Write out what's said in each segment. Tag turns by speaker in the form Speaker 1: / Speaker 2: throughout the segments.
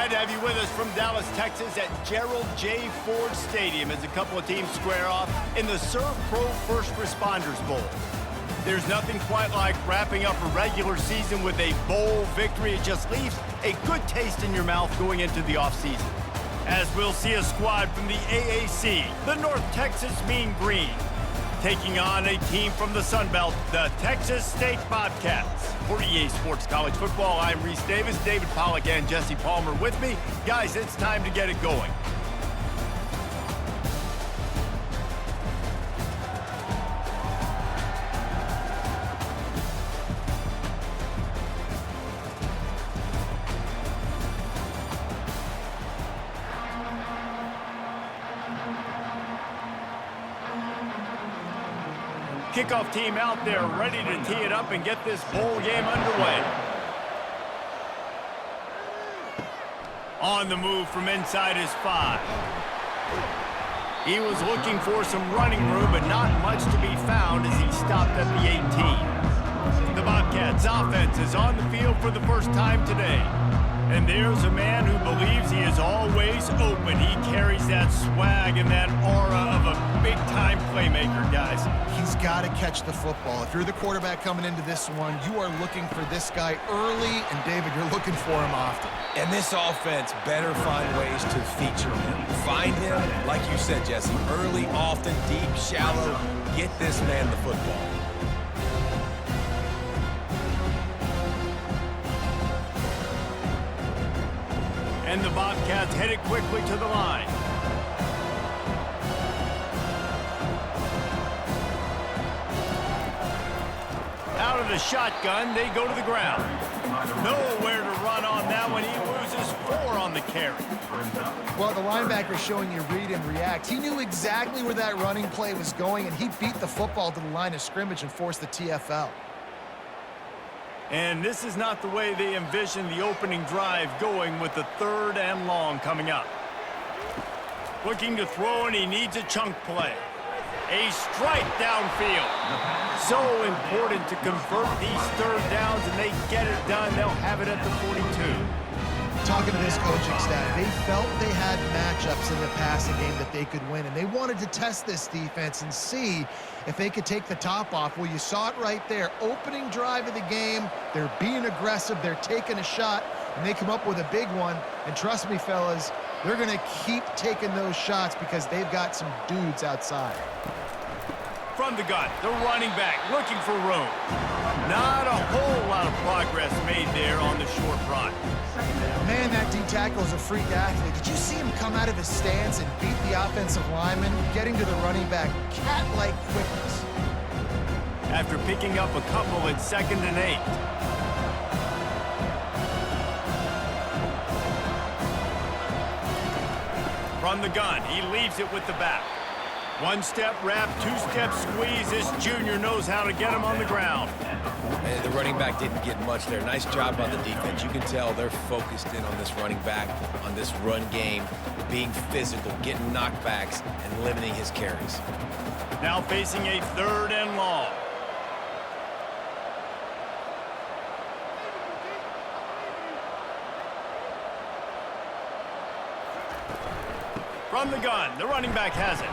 Speaker 1: Glad to have you with us from Dallas, Texas at Gerald J. Ford Stadium as a couple of teams square off in the Serve Pro First Responders Bowl. There's nothing quite like wrapping up a regular season with a bowl victory. It just leaves a good taste in your mouth going into the offseason. As we'll see a squad from the AAC, the North Texas Mean Green, taking on a team from the Sun Belt, the Texas State Bobcats. For EA Sports College Football, I'm Reese Davis, David Pollack, and Jesse Palmer with me. Guys, it's time to get it going. Kickoff team out there ready to tee it up and get this bowl game underway. On the move from inside his 5. He was looking for some running room, but not much to be found as he stopped at the 18. The Bobcats offense is on the field for the first time today. And there's a man who believes he is always open. He carries that swag and that aura of a big-time playmaker, guys.
Speaker 2: He's got to catch the football. If you're the quarterback coming into this one, you are looking for this guy early, and David, you're looking for him often.
Speaker 3: And this offense better find ways to feature him. Find him, like you said, Jesse, early, often, deep, shallow. Get this man the football.
Speaker 1: And the Bobcats headed quickly to the line. Out of the shotgun, they go to the ground. Nowhere to run on that one. He loses 4 on the carry.
Speaker 2: Well, the linebacker showing you read and react. He knew exactly where that running play was going, and he beat the football to the line of scrimmage and forced the TFL.
Speaker 1: And this is not the way they envision the opening drive going with the 3rd and long coming up. Looking to throw, and he needs a chunk play. A strike downfield. So important to convert these 3rd downs, and they get it done. They'll have it at the 42.
Speaker 2: Talking to this coaching staff, they felt they had matchups in the passing game that they could win, and they wanted to test this defense and see if they could take the top off. Well, you saw it right there. Opening drive of the game, they're being aggressive, they're taking a shot, and they come up with a big one. And trust me, fellas, they're going to keep taking those shots because they've got some dudes outside.
Speaker 1: From the gun, the running back looking for room. Not a whole lot of progress made there on the short run.
Speaker 2: Man, that D-tackle is a freak athlete. Did you see him come out of his stance and beat the offensive lineman, getting to the running back, cat-like quickness?
Speaker 1: After picking up a couple at 2nd and 8. From the gun, he leaves it with the back. 1-step wrap, 2-step squeeze. This junior knows how to get him on the ground.
Speaker 3: And the running back didn't get much there. Nice job by the defense. You can tell they're focused in on this running back, on this run game, being physical, getting knockbacks, and limiting his carries.
Speaker 1: Now facing a 3rd and long. From the gun, the running back has it.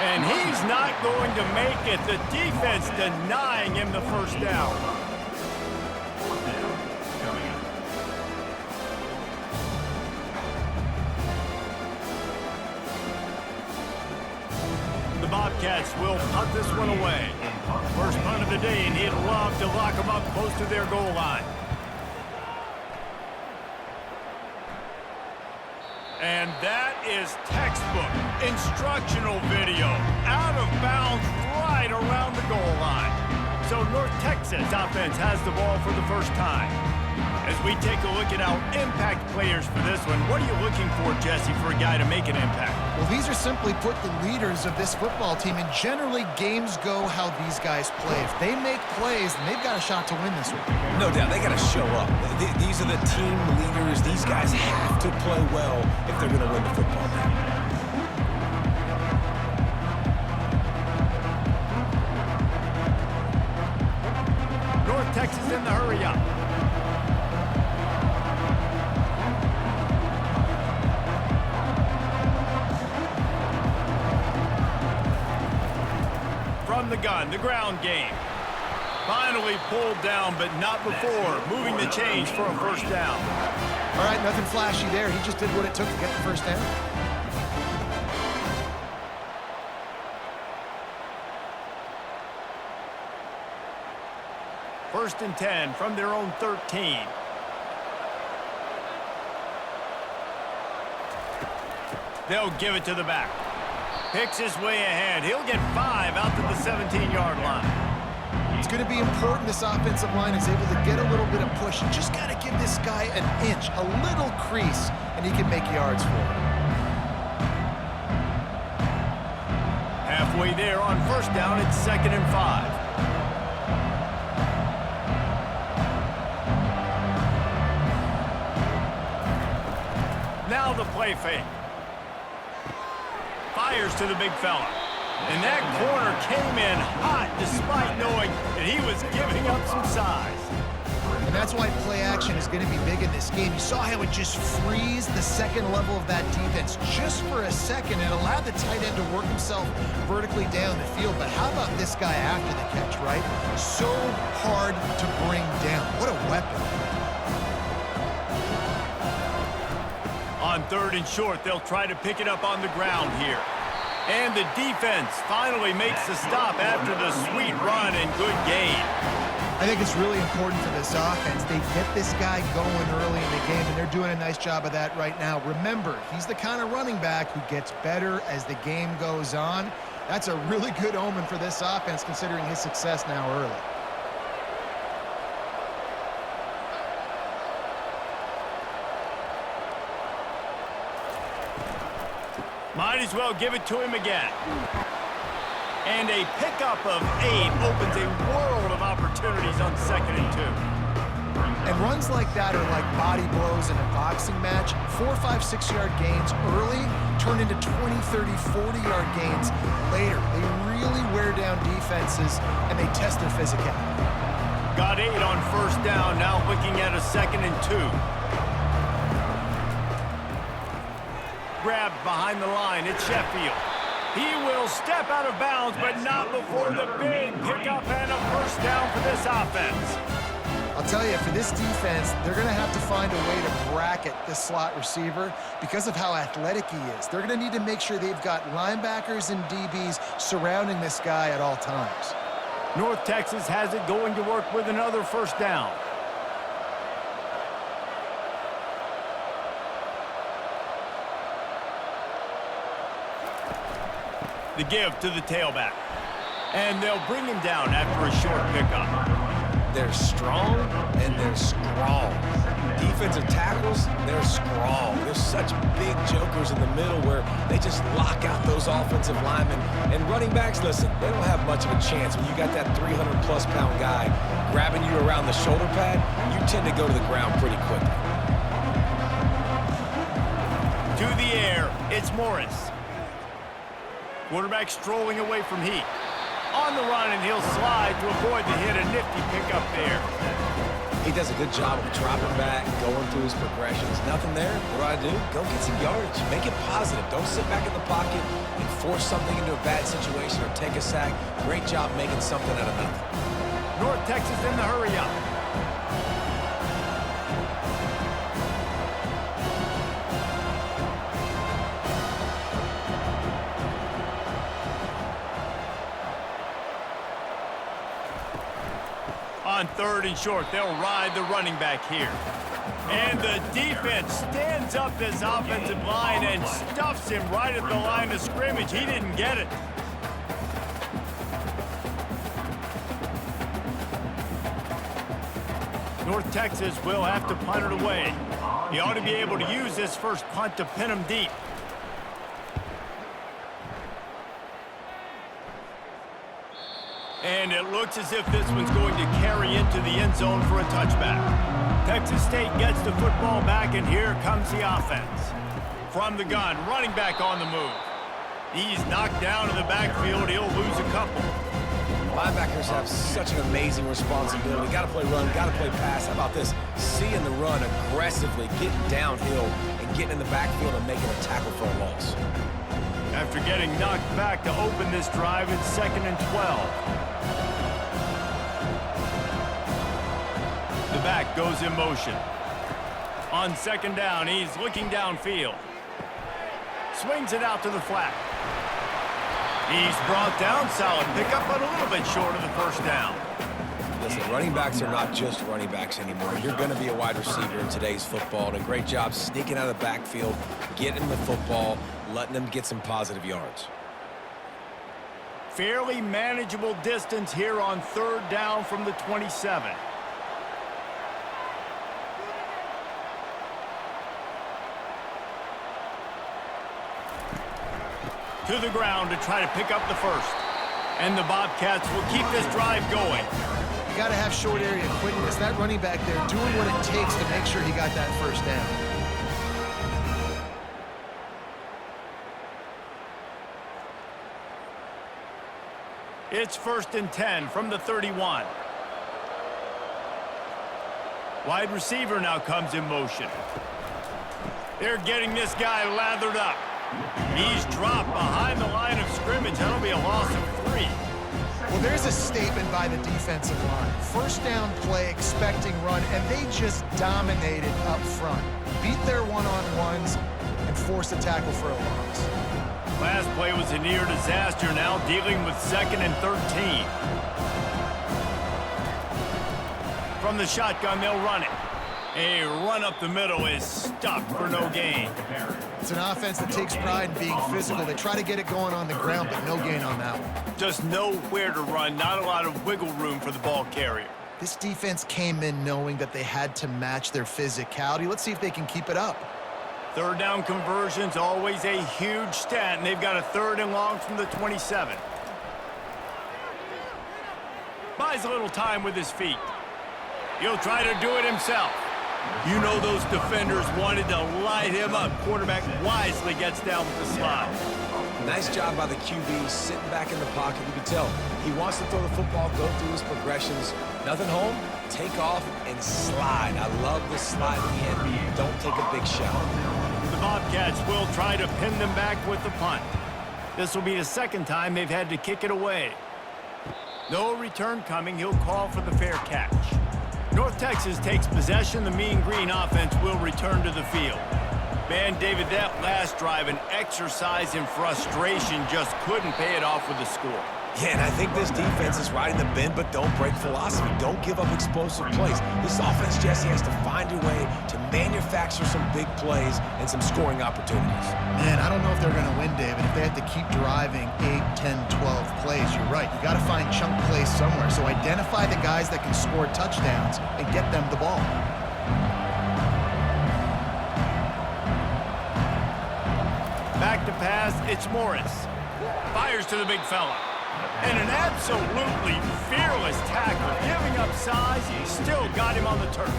Speaker 1: And he's not going to make it. The defense denying him the 1st down. The Bobcats will punt this one away. First punt of the day, and he'd love to lock them up close to their goal line. And that is textbook instructional video. Out of bounds right around the goal line. So North Texas offense has the ball for the first time. As we take a look at our impact players for this one, what are you looking for, Jesse, for a guy to make an impact?
Speaker 2: Well, these are simply put the leaders of this football team, and generally games go how these guys play. If they make plays, then they've got a shot to win this one.
Speaker 3: No doubt, they got to show up. These are the team leaders. These guys have to play well if they're going to win the football game.
Speaker 1: North Texas in the hurry up. the gun, the ground game. Finally pulled down, but not before moving the chains for a first down.
Speaker 2: All right, nothing flashy there. He just did what it took to get the first down.
Speaker 1: First and 10 from their own 13. They'll give it to the back. Picks his way ahead. He'll get 5 out to the 17-yard line.
Speaker 2: It's going to be important this offensive line is able to get a little bit of push. You just got to give this guy an inch, a little crease, and he can make yards for it.
Speaker 1: Halfway there on first down, it's 2nd and 5. Now the play fake. Fires to the big fella. And that corner came in hot despite knowing that he was giving up some size.
Speaker 2: And that's why play action is going to be big in this game. You saw how it just freezed the second level of that defense just for a second and allowed the tight end to work himself vertically down the field. But how about this guy after the catch, right? So hard to bring down. What a weapon.
Speaker 1: On 3rd and short, they'll try to pick it up on the ground here. And the defense finally makes the stop after the sweet run and good gain.
Speaker 2: I think it's really important for this offense. They get this guy going early in the game, and they're doing a nice job of that right now. Remember, he's the kind of running back who gets better as the game goes on. That's a really good omen for this offense, considering his success now early.
Speaker 1: Might as well give it to him again. And a pickup of 8 opens a world of opportunities on 2nd and 2.
Speaker 2: And runs like that are like body blows in a boxing match. 4, 5, 6-yard gains early turn into 20, 30, 40-yard gains later. They really wear down defenses, and they test their physicality.
Speaker 1: Got 8 on first down, now looking at a 2nd and 2. Grabbed behind the line, it's Sheffield. He will step out of bounds, but not before the big pickup and a first down for this offense.
Speaker 2: I'll tell you, for this defense, they're going to have to find a way to bracket this slot receiver because of how athletic he is. They're going to need to make sure they've got linebackers and DBs surrounding this guy at all times.
Speaker 1: North Texas has it going to work with another first down. The give to the tailback. And they'll bring him down after a short pickup.
Speaker 3: They're strong and they're strong. Defensive tackles, they're strong. There's such big jokers in the middle where they just lock out those offensive linemen. And running backs, listen, they don't have much of a chance. When you got that 300-plus pound guy grabbing you around the shoulder pad, you tend to go to the ground pretty quickly.
Speaker 1: To the air, it's Morris. Quarterback strolling away from heat. On the run, and he'll slide to avoid the hit. A nifty pickup there.
Speaker 3: He does a good job of dropping back, going through his progressions. Nothing there. What do? Go get some yardage. Make it positive. Don't sit back in the pocket and force something into a bad situation or take a sack. Great job making something out of nothing.
Speaker 1: North Texas in the hurry-up. On 3rd and short, they'll ride the running back here. And the defense stands up this offensive line and stuffs him right at the line of scrimmage. He didn't get it. North Texas will have to punt it away. He ought to be able to use this first punt to pin him deep. And it looks as if this one's going to carry into the end zone for a touchback. Texas State gets the football back, and here comes the offense. From the gun, running back on the move. He's knocked down in the backfield. He'll lose a couple.
Speaker 3: Linebackers have such an amazing responsibility. Got to play run, got to play pass. How about this? Seeing the run aggressively, getting downhill, and getting in the backfield and making a tackle for a loss.
Speaker 1: after getting knocked back to open this drive at 2nd and 12. The back goes in motion. On 2nd down, he's looking downfield. Swings it out to the flat. He's brought down, solid pickup, but a little bit short of the first down.
Speaker 3: Listen, running backs are not just running backs anymore. You're going to be a wide receiver in today's football, and a great job sneaking out of the backfield, getting the football, letting them get some positive yards.
Speaker 1: Fairly manageable distance here on 3rd down from the 27. To the ground to try to pick up the first. And the Bobcats will keep this drive going.
Speaker 2: You got to have short area quickness. That running back there doing what it takes to make sure he got that first down.
Speaker 1: It's 1st and 10 from the 31. Wide receiver now comes in motion. They're getting this guy lathered up. He's dropped behind the line of scrimmage. That'll be a loss of 3.
Speaker 2: Well, there's a statement by the defensive line. First down play, expecting run, and they just dominated up front. Beat their one-on-ones and forced a tackle for a loss.
Speaker 1: Last play was a near disaster, now dealing with 2nd and 13. From the shotgun, they'll run it. A run up the middle is stopped for no gain.
Speaker 2: It's an offense that takes pride in being physical. They try to get it going on the ground, but no gain on that one.
Speaker 1: Just nowhere to run, not a lot of wiggle room for the ball carrier.
Speaker 2: This defense came in knowing that they had to match their physicality. Let's see if they can keep it up.
Speaker 1: 3rd down conversion's always a huge stat, and they've got a 3rd and long from the 27. Buys a little time with his feet. He'll try to do it himself. You know those defenders wanted to light him up. Quarterback wisely gets down with the slide.
Speaker 3: Nice job by the QB, sitting back in the pocket. You can tell he wants to throw the football, go through his progressions. Nothing home, take off, and slide. I love the slide at the end. Don't take a big shot.
Speaker 1: The Bobcats will try to pin them back with the punt. This will be the 2nd time they've had to kick it away. No return coming. He'll call for the fair catch. North Texas takes possession. The Mean Green offense will return to the field. Man, David, that last drive, an exercise in frustration, just couldn't pay it off with the score.
Speaker 3: Yeah, and I think this defense is riding the bend, but don't break philosophy. Don't give up explosive plays. This offense, Jesse, has to find a way to manufacture some big plays and some scoring opportunities.
Speaker 2: Man, I don't know if they're going to win, David, if they have to keep driving 8, 10, 12 plays. You're right. You got to find chunk plays somewhere. So identify the guys that can score touchdowns and get them the ball.
Speaker 1: Back to pass, it's Morris. Fires to the big fella. And an absolutely fearless tackle. Giving up size, he still got him on the turf.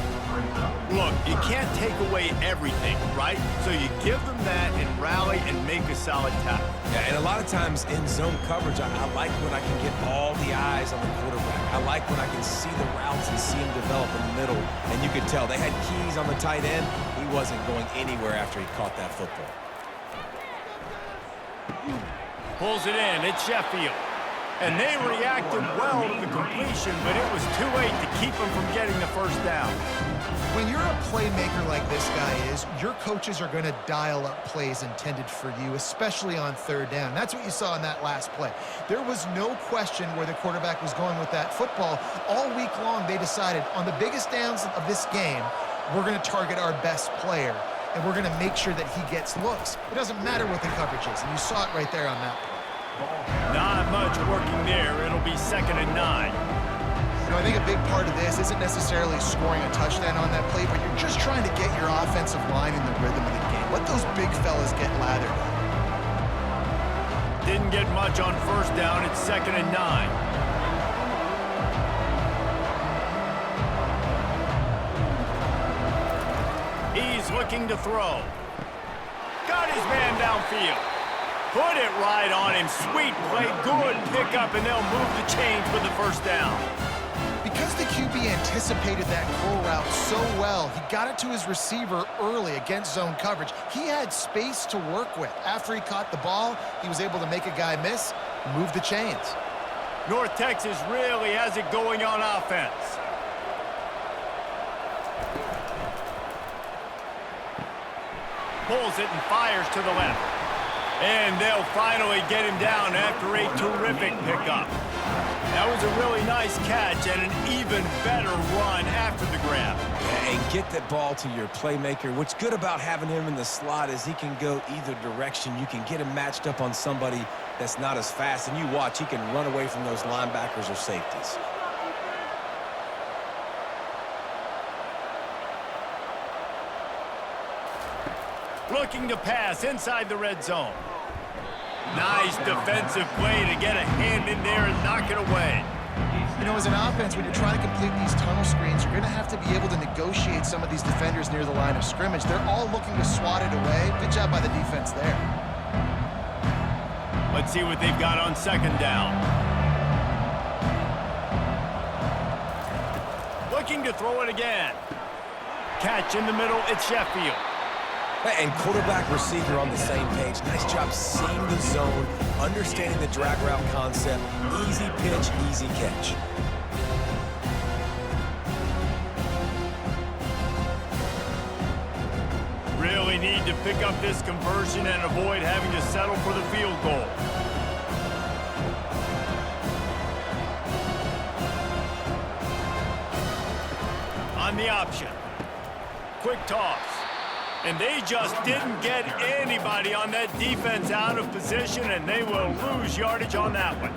Speaker 1: Look, you can't take away everything, right? So you give them that and rally and make a solid tackle.
Speaker 3: Yeah, and a lot of times in zone coverage, I like when I can get all the eyes on the quarterback. I like when I can see the routes and see him develop in the middle. And you could tell they had keys on the tight end. He wasn't going anywhere after he caught that football.
Speaker 1: Pulls it in, it's Sheffield. And they reacted well to the completion, but it was too late to keep them from getting the first down.
Speaker 2: When you're a playmaker like this guy is, your coaches are going to dial up plays intended for you, especially on 3rd down. That's what you saw in that last play. There was no question where the quarterback was going with that football. All week long, they decided on the biggest downs of this game, we're going to target our best player, and we're going to make sure that he gets looks. It doesn't matter what the coverage is, and you saw it right there on that play.
Speaker 1: Not much working there. It'll be 2nd and 9.
Speaker 2: You know, I think a big part of this isn't necessarily scoring a touchdown on that play, but you're just trying to get your offensive line in the rhythm of the game. Let those big fellas get lathered up.
Speaker 1: Didn't get much on 1st down. It's 2nd and 9. He's looking to throw. Got his man downfield. Put it right on him. Sweet play. Good pickup, and they'll move the chains with the first down.
Speaker 2: Because the QB anticipated that curl route so well, he got it to his receiver early against zone coverage. He had space to work with. After he caught the ball, he was able to make a guy miss, move the chains.
Speaker 1: North Texas really has it going on offense. Pulls it and fires to the left. And they'll finally get him down after a terrific pickup. That was a really nice catch and an even better run after the grab.
Speaker 3: Yeah, and get that ball to your playmaker. What's good about having him in the slot is he can go either direction. You can get him matched up on somebody that's not as fast, and you watch, he can run away from those linebackers or safeties.
Speaker 1: Looking to pass inside the red zone. Nice defensive play to get a hand in there and knock it away.
Speaker 2: You know, as an offense, when you're trying to complete these tunnel screens, you're going to have to be able to negotiate some of these defenders near the line of scrimmage. They're all looking to swat it away. Good job by the defense there.
Speaker 1: Let's see what they've got on second down. Looking to throw it again. Catch in the middle, it's Sheffield.
Speaker 3: And quarterback receiver on the same page. Nice job seeing the zone, understanding the drag route concept. Easy pitch, easy catch.
Speaker 1: Really need to pick up this conversion and avoid having to settle for the field goal. On the option. Quick toss. And they just didn't get anybody on that defense out of position, and they will lose yardage on that one.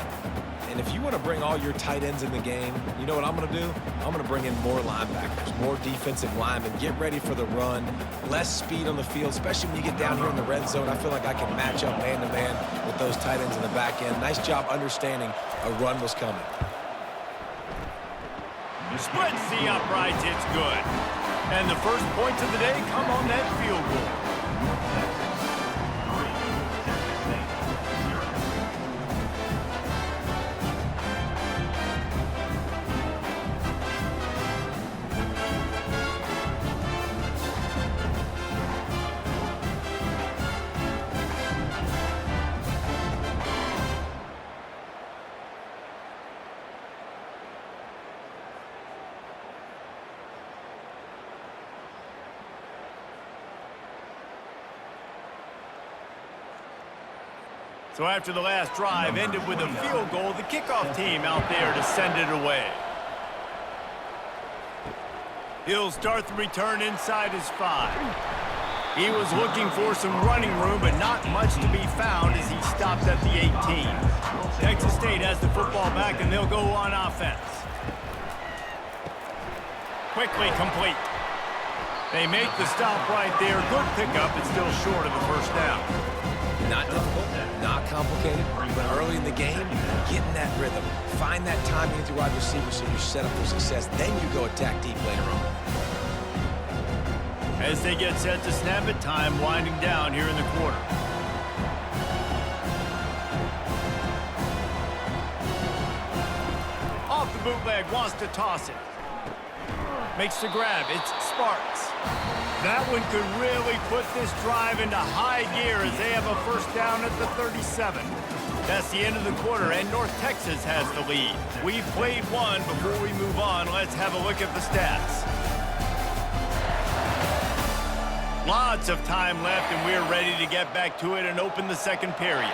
Speaker 3: And if you want to bring all your tight ends in the game, you know what I'm going to do? I'm going to bring in more linebackers, more defensive linemen, get ready for the run, less speed on the field, especially when you get down here in the red zone. I feel like I can match up man-to-man with those tight ends in the back end. Nice job understanding a run was coming.
Speaker 1: Splits the uprights, it's good. And the first points of the day come on that field goal. So after the last drive ended with a field goal, the kickoff team out there to send it away. He'll start the return inside his 5. He was looking for some running room, but not much to be found as he stopped at the 18. Texas State has the football back, and they'll go on offense. Quickly complete. They make the stop right there. Good pickup, but still short of the first down.
Speaker 3: Not difficult, not complicated, but early in the game, get in that rhythm. Find that timing with your wide receiver so you're set up for success. Then you go attack deep later on.
Speaker 1: As they get set to snap it, time winding down here in the quarter. Off the bootleg, wants to toss it. Makes the grab, it's Sparks. That one could really put this drive into high gear as they have a first down at the 37. That's the end of the quarter, and North Texas has the lead. We've played one. Before we move on, let's have a look at the stats. Lots of time left, and we're ready to get back to it and open the second period.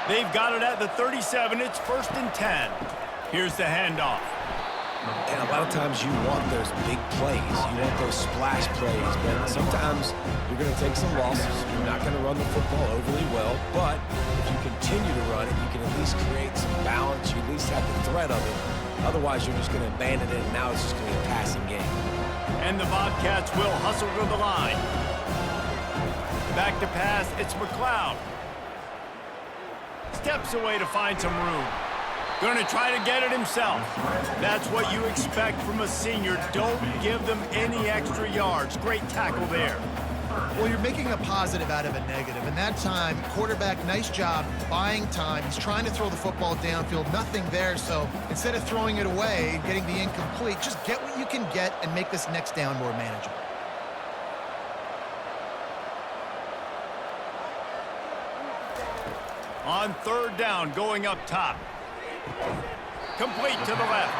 Speaker 1: They've got it at the 37. It's 1st and 10. Here's the handoff.
Speaker 3: And a lot of times you want those big plays. You want those splash plays. But sometimes you're going to take some losses. You're not going to run the football overly well. But if you continue to run it, you can at least create some balance. You at least have the threat of it. Otherwise, you're just going to abandon it, and now it's just going to be a passing game.
Speaker 1: And the Bobcats will hustle to the line. Back to pass, it's McLeod. Steps away to find some room. Going to try to get it himself. That's what you expect from a senior. Don't give them any extra yards. Great tackle there.
Speaker 2: Well, you're making a positive out of a negative. And that time, quarterback, nice job buying time. He's trying to throw the football downfield, nothing there. So instead of throwing it away and getting the incomplete, just get what you can get and make this next down more manageable.
Speaker 1: On third down, going up top. Complete to the left.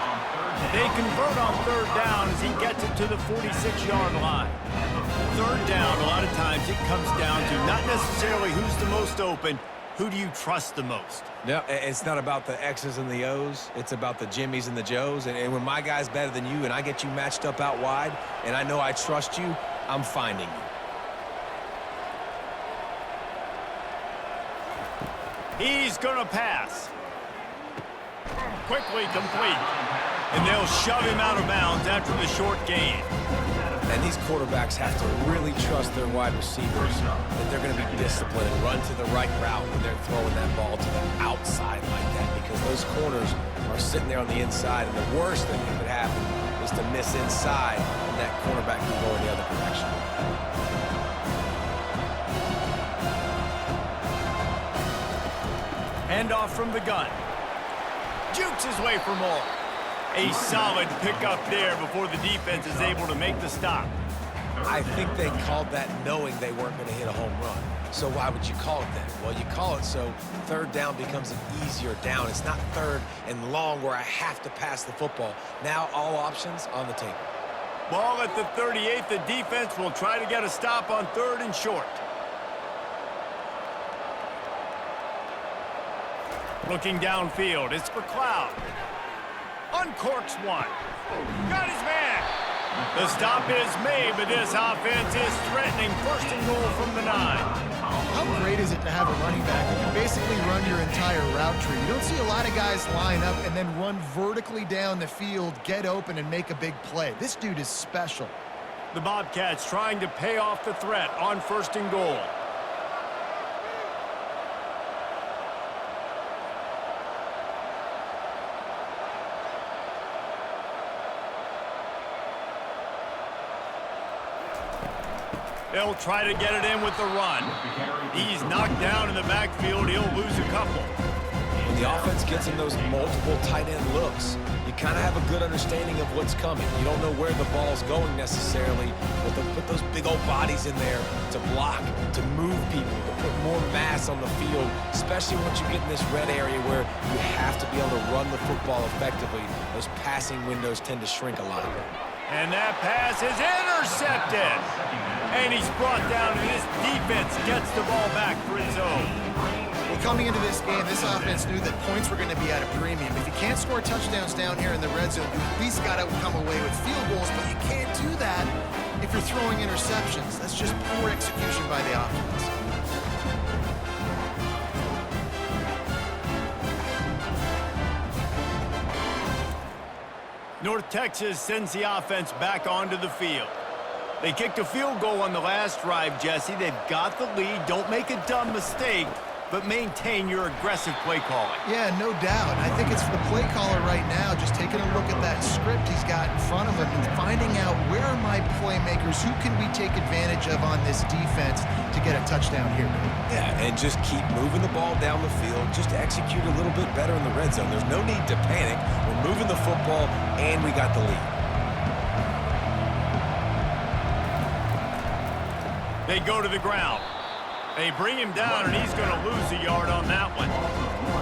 Speaker 1: They convert on third down as he gets it to the 46-yard line. Third down, a lot of times it comes down to not necessarily who's the most open, who do you trust the most?
Speaker 3: No, it's not about the X's and the O's. It's about the Jimmies and the Joes. And when my guy's better than you and I get you matched up out wide and I know I trust you, I'm finding you.
Speaker 1: He's going to pass. Quickly complete. And they'll shove him out of bounds after the short gain.
Speaker 3: And these quarterbacks have to really trust their wide receivers that they're going to be disciplined and run to the right route when they're throwing that ball to the outside like that, because those corners are sitting there on the inside, and the worst thing that could happen is to miss inside, and that cornerback can go in the other direction.
Speaker 1: Handoff from the gun. Jukes his way for more. A solid pickup there before the defense is able to make the stop.
Speaker 3: I think they called that knowing they weren't going to hit a home run. So why would you call it that? Well, you call it so third down becomes an easier down. It's not third and long where I have to pass the football. Now all options on the table.
Speaker 1: Ball at the 38. The defense will try to get a stop on third and short. Looking downfield, it's for Cloud. Uncorks one. Got his man. The stop is made, but this offense is threatening first and goal from the 9.
Speaker 2: How great is it to have a running back that can basically run your entire route tree? You don't see a lot of guys line up and then run vertically down the field, get open, and make a big play. This dude is special.
Speaker 1: The Bobcats trying to pay off the threat on first and goal. They'll try to get it in with the run. He's knocked down in the backfield. He'll lose a couple.
Speaker 3: When the offense gets in those multiple tight end looks, you kind of have a good understanding of what's coming. You don't know where the ball's going necessarily, but they'll put those big old bodies in there to block, to move people, to put more mass on the field, especially once you get in this red area where you have to be able to run the football effectively. Those passing windows tend to shrink a lot.
Speaker 1: And that pass is intercepted. And he's brought down, and this defense gets the ball back for his own.
Speaker 2: Well, coming into this game, this offense knew that points were going to be at a premium. If you can't score touchdowns down here in the red zone, you at least got to come away with field goals, but you can't do that if you're throwing interceptions. That's just poor execution by the offense.
Speaker 1: North Texas sends the offense back onto the field. They kicked a field goal on the last drive, Jesse. They've got the lead. Don't make a dumb mistake, but maintain your aggressive play calling.
Speaker 2: Yeah, no doubt. I think it's the play caller right now just taking a look at that script he's got in front of him and finding out where are my playmakers, who can we take advantage of on this defense to get a touchdown here.
Speaker 3: Yeah, and just keep moving the ball down the field. Just execute a little bit better in the red zone. There's no need to panic. We're moving the football, and we got the lead.
Speaker 1: They go to the ground. They bring him down, and he's going to lose a yard on that one.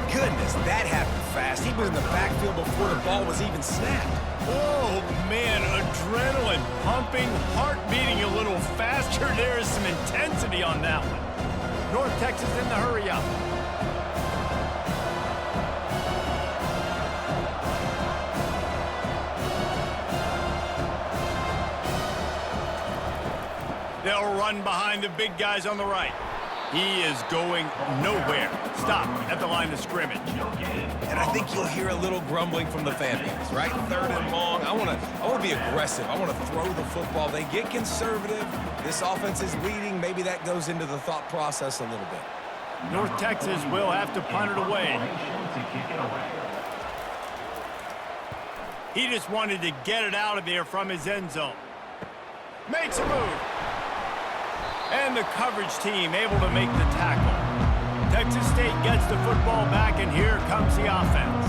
Speaker 3: Goodness, that happened fast. He was in the backfield before the ball was even snapped.
Speaker 1: Oh, man, adrenaline pumping, heart beating a little faster. There is some intensity on that one. North Texas in the hurry up. They'll run behind the big guys on the right. He is going nowhere. Stop at the line of scrimmage.
Speaker 3: And I think you'll hear a little grumbling from the fan base, right? Third and long. I want to be aggressive. I want to throw the football. They get conservative. This offense is leading. Maybe that goes into the thought process a little bit.
Speaker 1: North Texas will have to punt it away. He just wanted to get it out of there from his end zone. Makes a move. And the coverage team able to make the tackle. Texas State gets the football back, and here comes the offense.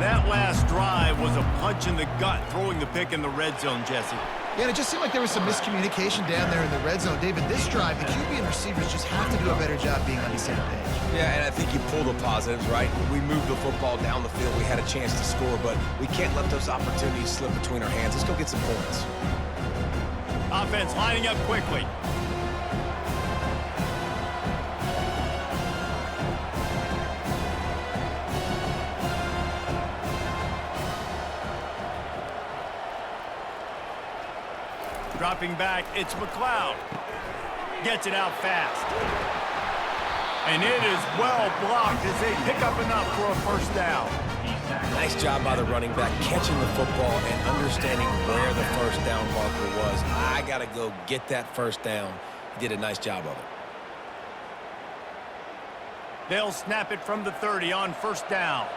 Speaker 1: That last drive was a punch in the gut, throwing the pick in the red zone, Jesse.
Speaker 2: Yeah, and it just seemed like there was some miscommunication down there in the red zone. David, this drive, the QB and receivers just have to do a better job being on the same page.
Speaker 3: Yeah, and I think you pull the positives, right? We moved the football down the field. We had a chance to score, but we can't let those opportunities slip between our hands. Let's go get some points.
Speaker 1: Offense lining up quickly. Dropping back, it's McLeod. Gets it out fast. And it is well blocked as they pick up enough for a first down.
Speaker 3: Nice job by the running back, catching the football and understanding where the first down marker was. I got to go get that first down. He did a nice job of it.
Speaker 1: They'll snap it from the 30 on first down.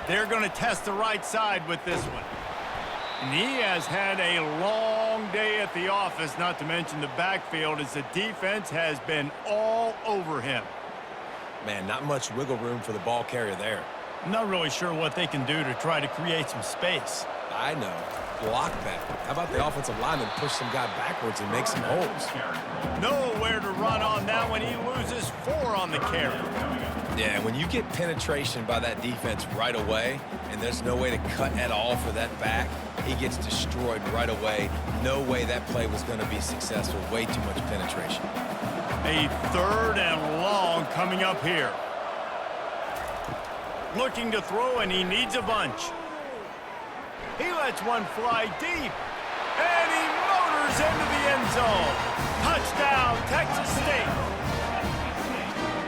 Speaker 1: They're going to test the right side with this one. And he has had a long day at the office, not to mention the backfield, as the defense has been all over him.
Speaker 3: Man, not much wiggle room for the ball carrier there.
Speaker 1: I'm not really sure what they can do to try to create some space.
Speaker 3: I know. Block that. How about the offensive lineman push some guy backwards and make some holes?
Speaker 1: Nowhere to run on that one. He loses 4 on the carry.
Speaker 3: Yeah, when you get penetration by that defense right away, and there's no way to cut at all for that back, he gets destroyed right away. No way that play was going to be successful. Way too much penetration.
Speaker 1: A 3rd and long coming up here. Looking to throw, and he needs a bunch. He lets one fly deep, and he motors into the end zone. Touchdown, Texas State.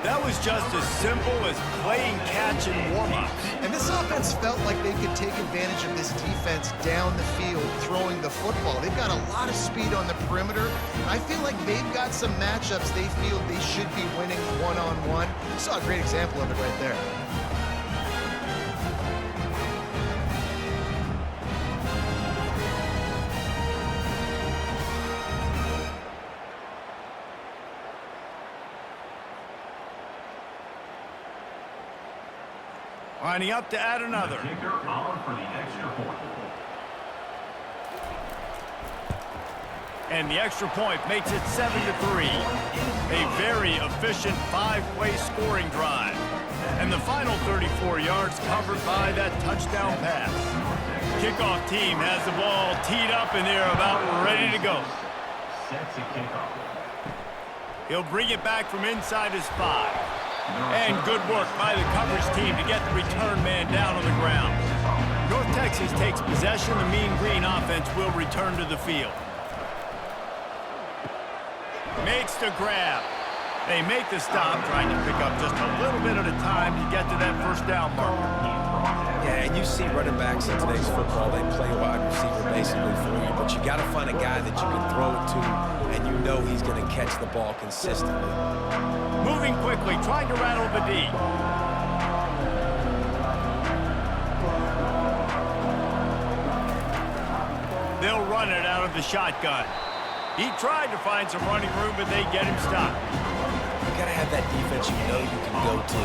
Speaker 1: That was just as simple as playing catch and warm-ups.
Speaker 2: And this offense felt like they could take advantage of this defense down the field, throwing the football. They've got a lot of speed on the perimeter. I feel like they've got some matchups they feel they should be winning one-on-one. You saw a great example of it right there.
Speaker 1: Lining up to add another. And the extra point makes it 7-3. A very efficient 5-play scoring drive. And the final 34 yards covered by that touchdown pass. Kickoff team has the ball teed up and they're about ready to go. He'll bring it back from inside his 5. And good work by the coverage team to get the return man down on the ground. North Texas takes possession. The Mean Green offense will return to the field. Makes the grab. They make the stop, trying to pick up just a little bit at a time to get to that first down marker.
Speaker 3: Yeah, and you see running backs in today's football, they play wide receiver basically for you, but you got to find a guy that you can throw it to, and you know he's going to catch the ball consistently.
Speaker 1: Moving quickly, trying to rattle the D. They'll run it out of the shotgun. He tried to find some running room, but they get him stopped.
Speaker 3: You got to have that defense you know you can go to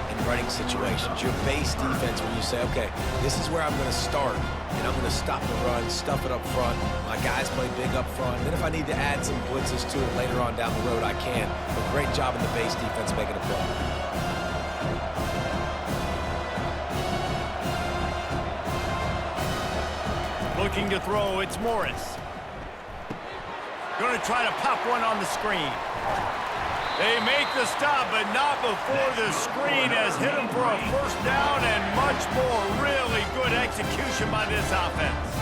Speaker 3: in running situations. Your base defense where you say, okay, this is where I'm going to start, and I'm going to stop the run, stuff it up front. My guys play big up front. Then if I need to add some blitzes to it later on down the road, I can. But great job in the base defense making a play.
Speaker 1: Looking to throw, it's Morris. Going to try to pop one on the screen. They make the stop, but not before the screen has hit him for a first down and much more. Really good execution by this offense.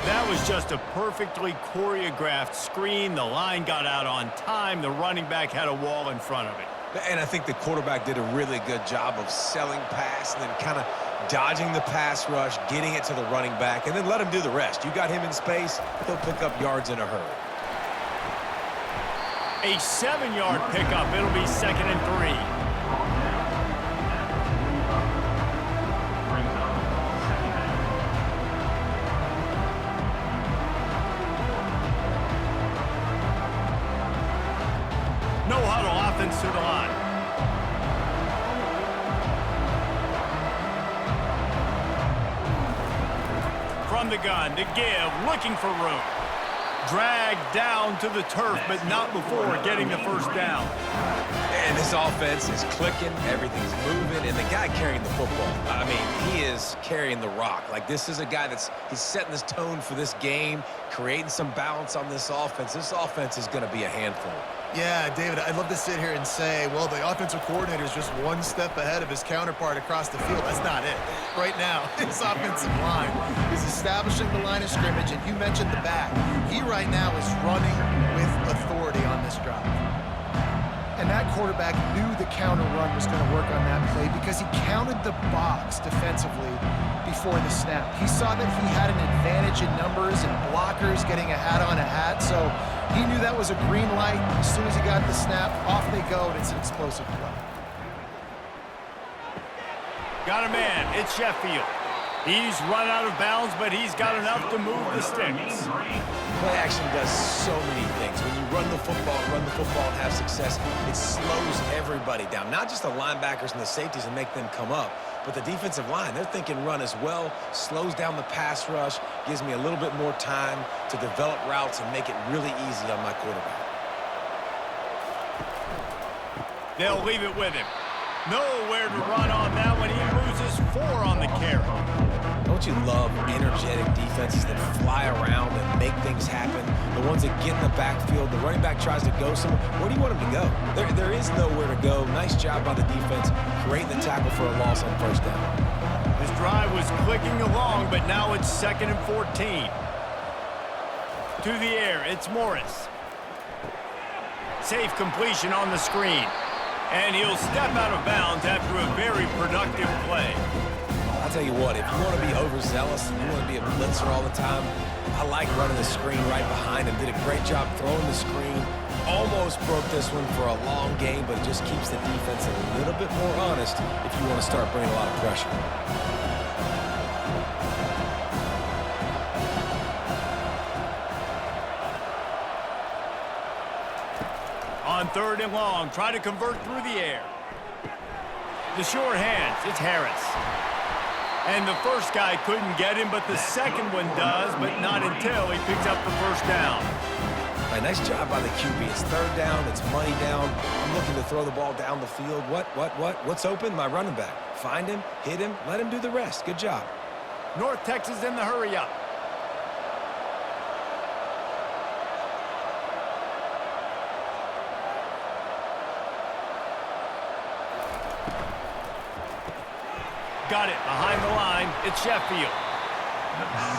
Speaker 1: That was just a perfectly choreographed screen. The line got out on time. The running back had a wall in front of it.
Speaker 3: And I think the quarterback did a really good job of selling pass and then kind of dodging the pass rush, getting it to the running back, and then let him do the rest. You got him in space, he'll pick up yards in a hurry.
Speaker 1: A 7-yard pickup. It'll be 2nd and 3. throttle offense to the line. From the gun to give, looking for room. Dragged down to the turf, but not before getting the first down.
Speaker 3: And this offense is clicking, everything's moving, and the guy carrying the football, I mean, he is carrying the rock. Like, this is a guy he's setting this tone for this game, creating some balance on this offense. This offense is going to be a handful.
Speaker 2: Yeah, David, I'd love to sit here and say, well, the offensive coordinator is just one step ahead of his counterpart across the field. That's not it. Right now, his offensive line is establishing the line of scrimmage, and you mentioned the back. He right now is running with authority on this drive. And that quarterback knew the counter run was going to work on that play because he counted the box defensively before the snap. He saw that he had an advantage in numbers and blockers getting a hat on a hat, so he knew that was a green light. As soon as he got the snap, off they go, and it's an explosive play.
Speaker 1: Got a man. It's Sheffield. He's run out of bounds, but he's got enough to move the sticks.
Speaker 3: Play action does so many things. When you run the football and have success, it slows everybody down. Not just the linebackers and the safeties and make them come up, but the defensive line. They're thinking run as well, slows down the pass rush, gives me a little bit more time to develop routes and make it really easy on my quarterback.
Speaker 1: They'll leave it with him. Nowhere to run on that one. He loses 4 on the carry.
Speaker 3: Don't you love energetic defenses that fly around and make things happen? The ones that get in the backfield, the running back tries to go somewhere. Where do you want him to go? There is nowhere to go. Nice job by the defense, creating the tackle for a loss on first down.
Speaker 1: This drive was clicking along, but now it's 2nd and 14. To the air, it's Morris. Safe completion on the screen. And he'll step out of bounds after a very productive play.
Speaker 3: I'll tell you what, if you want to be overzealous and you want to be a blitzer all the time, I like running the screen right behind him. Did a great job throwing the screen. Almost broke this one for a long game, but it just keeps the defense a little bit more honest if you want to start bringing a lot of pressure.
Speaker 1: On 3rd and long, try to convert through the air. The short hands, it's Harris. And the first guy couldn't get him, but the second one does, but not until he picks up the first down.
Speaker 3: Nice job by the QB. It's 3rd down, it's money down. I'm looking to throw the ball down the field. What's open? My running back. Find him, hit him, let him do the rest. Good job.
Speaker 1: North Texas in the hurry up. Got it behind the line. It's Sheffield.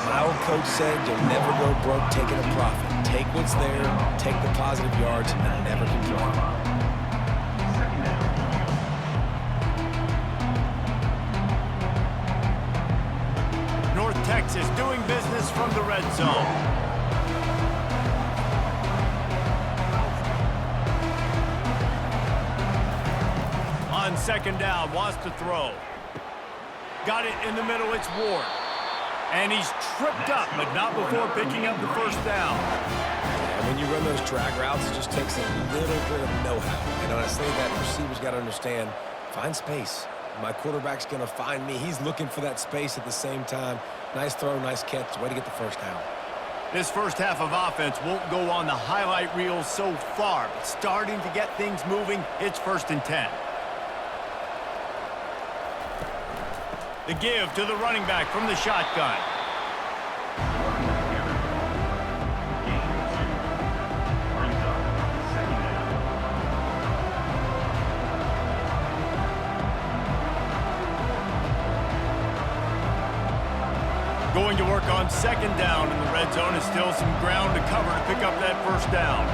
Speaker 3: My old coach said you'll never go broke taking a profit. Take what's there, take the positive yards, and never complain.
Speaker 1: North Texas doing business from the red zone. On 2nd down, wants to throw. Got it in the middle, it's Ward. And he's tripped up, but not before picking up the first down.
Speaker 3: And when you run those drag routes, it just takes a little bit of know-how. And when I say that, receivers got to understand, find space. My quarterback's going to find me. He's looking for that space at the same time. Nice throw, nice catch. Way to get the first down.
Speaker 1: This first half of offense won't go on the highlight reel so far, but starting to get things moving, it's 1st and 10. The give to the running back from the shotgun. Going to work on 2nd down in the red zone is still some ground to cover to pick up that first down.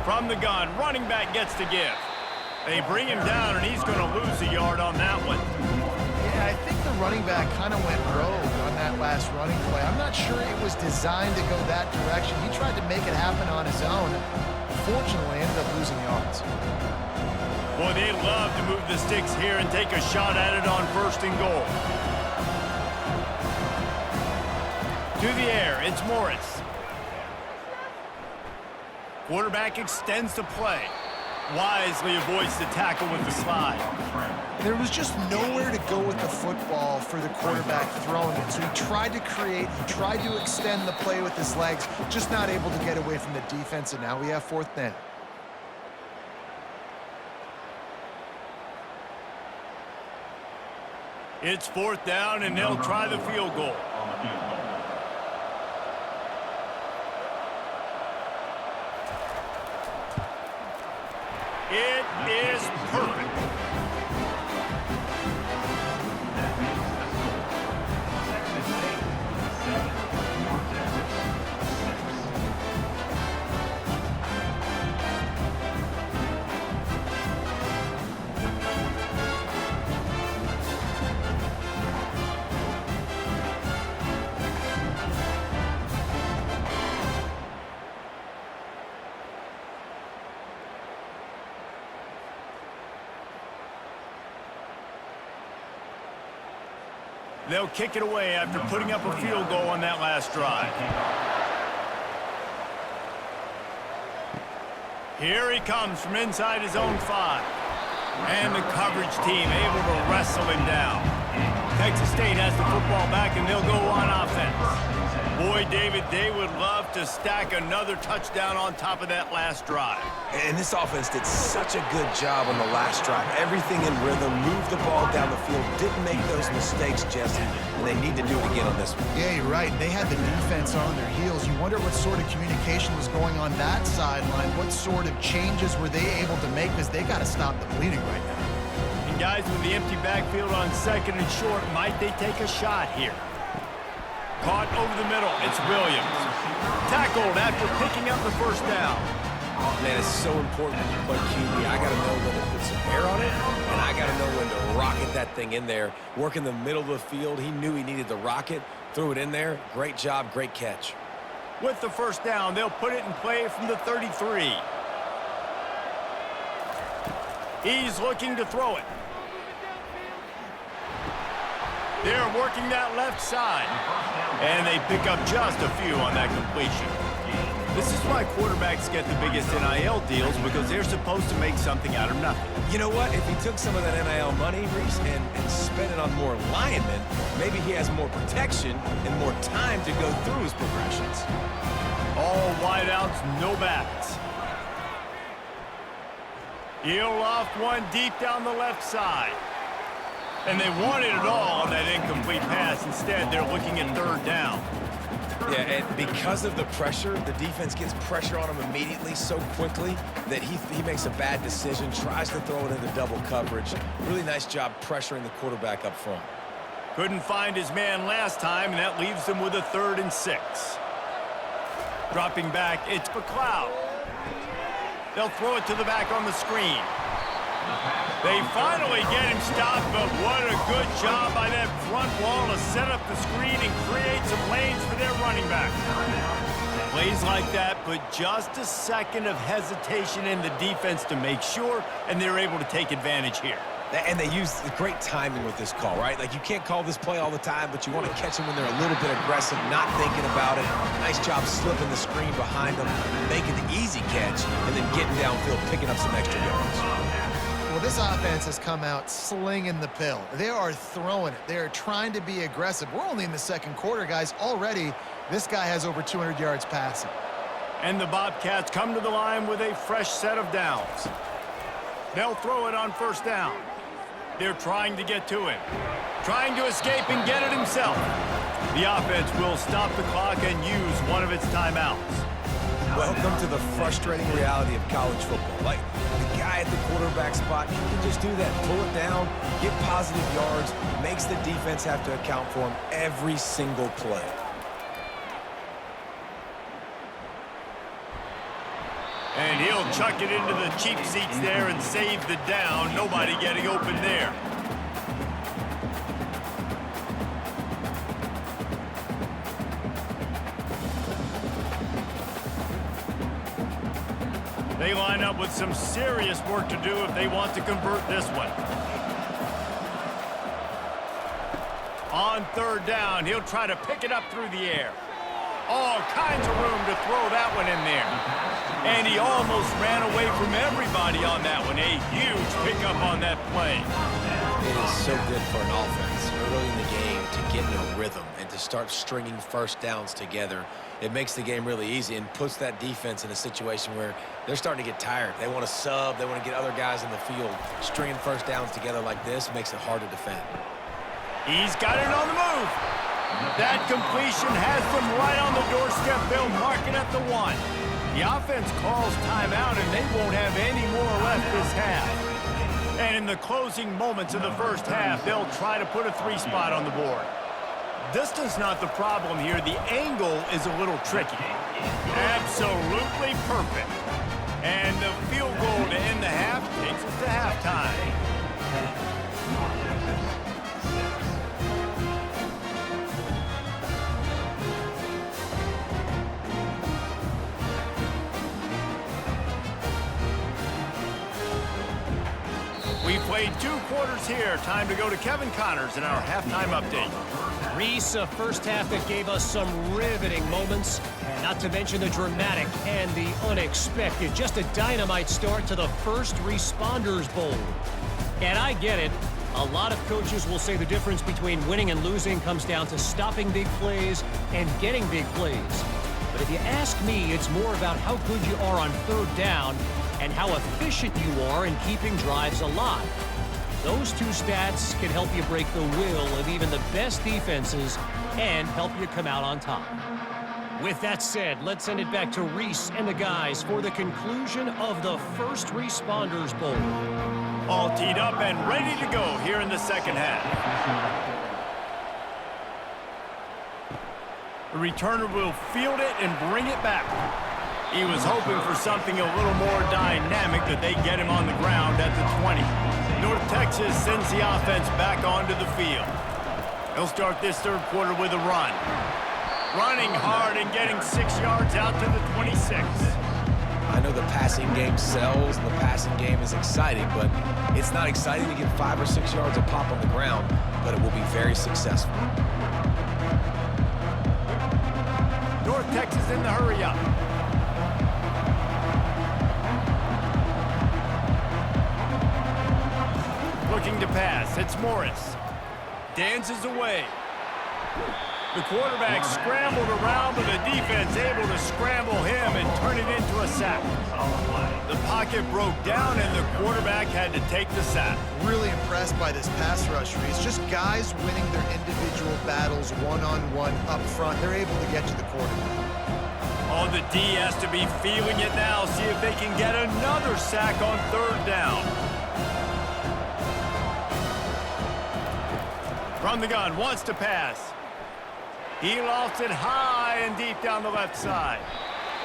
Speaker 1: From the gun, running back gets the give. They bring him down, and he's going to lose a yard on that one.
Speaker 2: Yeah, I think the running back kind of went rogue on that last running play. I'm not sure it was designed to go that direction. He tried to make it happen on his own. Fortunately, ended up losing yards.
Speaker 1: Boy, they'd love to move the sticks here and take a shot at it on 1st and goal. To the air, it's Morris. Quarterback extends the play. Wisely avoids the tackle with the slide.
Speaker 2: There was just nowhere to go with the football for the quarterback throwing it. So he tried to create, he tried to extend the play with his legs, just not able to get away from the defense, and now we have 4th down.
Speaker 1: It's 4th down, and they'll try the field goal. It is perfect. They'll kick it away after putting up a field goal on that last drive. Here he comes from inside his own 5. And the coverage team able to wrestle him down. Texas State has the football back, and they'll go on offense. Boy, David, they would love to stack another touchdown on top of that last drive.
Speaker 3: And this offense did such a good job on the last drive. Everything in rhythm, moved the ball down the field, didn't make those mistakes, Jesse, and they need to do it again on this one.
Speaker 2: Yeah, you're right. They had the defense on their heels. You wonder what sort of communication was going on that sideline. What sort of changes were they able to make, because they got to stop the bleeding right now.
Speaker 1: And guys, with the empty backfield on 2nd and short, might they take a shot here? Caught over the middle. It's Williams. Tackled after picking up the 1st down.
Speaker 3: Man, it's so important when you play QB. I got to know when to put some air on it, and I got to know when to rocket that thing in there. Work in the middle of the field. He knew he needed the rocket. Threw it in there. Great job, great catch.
Speaker 1: With the 1st down, they'll put it in play from the 33. He's looking to throw it. They're working that left side. And they pick up just a few on that completion. This is why quarterbacks get the biggest NIL deals, because they're supposed to make something out of nothing.
Speaker 3: You know what? If he took some of that NIL money, Reese, and spent it on more linemen, maybe he has more protection and more time to go through his progressions.
Speaker 1: All wideouts, no backs. He'll loft one deep down the left side. And they wanted it all on that incomplete pass. Instead, they're looking at 3rd down.
Speaker 3: Yeah, and because of the pressure, the defense gets pressure on him immediately so quickly that he makes a bad decision, tries to throw it into double coverage. Really nice job pressuring the quarterback up front.
Speaker 1: Couldn't find his man last time, and that leaves them with a 3rd and 6. Dropping back, it's McLeod. They'll throw it to the back on the screen. They finally get him stopped, but what a good job by that front wall to set up the screen and create some lanes for their running back. Plays like that put just a second of hesitation in the defense to make sure, and they're able to take advantage here.
Speaker 3: And they use great timing with this call, right? Like, you can't call this play all the time, but you want to catch them when they're a little bit aggressive, not thinking about it. Nice job slipping the screen behind them, making the easy catch, and then getting downfield, picking up some extra yards.
Speaker 2: Well, this offense has come out slinging the pill. They are throwing it. They are trying to be aggressive. We're only in the 2nd quarter, guys. Already, this guy has over 200 yards passing.
Speaker 1: And the Bobcats come to the line with a fresh set of downs. They'll throw it on 1st down. They're trying to get to him. Trying to escape and get it himself. The offense will stop the clock and use one of its timeouts.
Speaker 3: Welcome to the frustrating reality of college football. Like, the guy at the quarterback spot, he can just do that. Pull it down, get positive yards, makes the defense have to account for him every single play.
Speaker 1: And he'll chuck it into the cheap seats there and save the down. Nobody getting open there. They line up with some serious work to do if they want to convert this one. On 3rd down, he'll try to pick it up through the air. All kinds of room to throw that one in there. And he almost ran away from everybody on that one. A huge pickup on that play.
Speaker 3: It is so good for an offense early in the game to get in a rhythm and to start stringing first downs together. It makes the game really easy and puts that defense in a situation where they're starting to get tired. They want to sub. They want to get other guys in the field. Stringing first downs together like this makes it hard to defend.
Speaker 1: He's got it on the move. That completion has them right on the doorstep. They'll mark it at the 1. The offense calls timeout, and they won't have any more left this half. And in the closing moments of the first half, they'll try to put a 3 spot on the board. Distance not the problem here. The angle is a little tricky. Absolutely perfect. And the field goal to end the half takes us to halftime. We played 2 quarters here. Time to go to Kevin Connors in our halftime update.
Speaker 4: Reese, a first half that gave us some riveting moments, not to mention the dramatic and the unexpected. Just a dynamite start to the First Responders Bowl. And I get it. A lot of coaches will say the difference between winning and losing comes down to stopping big plays and getting big plays. But if you ask me, it's more about how good you are on third down and how efficient you are in keeping drives alive. Those 2 stats can help you break the will of even the best defenses and help you come out on top. With that said, let's send it back to Reese and the guys for the conclusion of the First Responders Bowl.
Speaker 1: All teed up and ready to go here in the second half. The returner will field it and bring it back. He was hoping for something a little more dynamic, that they get him on the ground at the 20. North Texas sends the offense back onto the field. He'll start this third quarter with a run. Running hard and getting 6 yards out to the 26.
Speaker 3: I know the passing game sells and the passing game is exciting, but it's not exciting to get 5 or 6 yards of pop on the ground, but it will be very successful.
Speaker 1: North Texas in the hurry-up. Looking to pass. It's Morris. Dances away. The quarterback scrambled around, but the defense able to scramble him and turn it into a sack. The pocket broke down, and the quarterback had to take the sack.
Speaker 2: Really impressed by this pass rush, Reese. Just guys winning their individual battles one-on-one up front. They're able to get to the quarterback.
Speaker 1: Oh, the D has to be feeling it now. See if they can get another sack on third down. From the gun, wants to pass. He lofts it high and deep down the left side.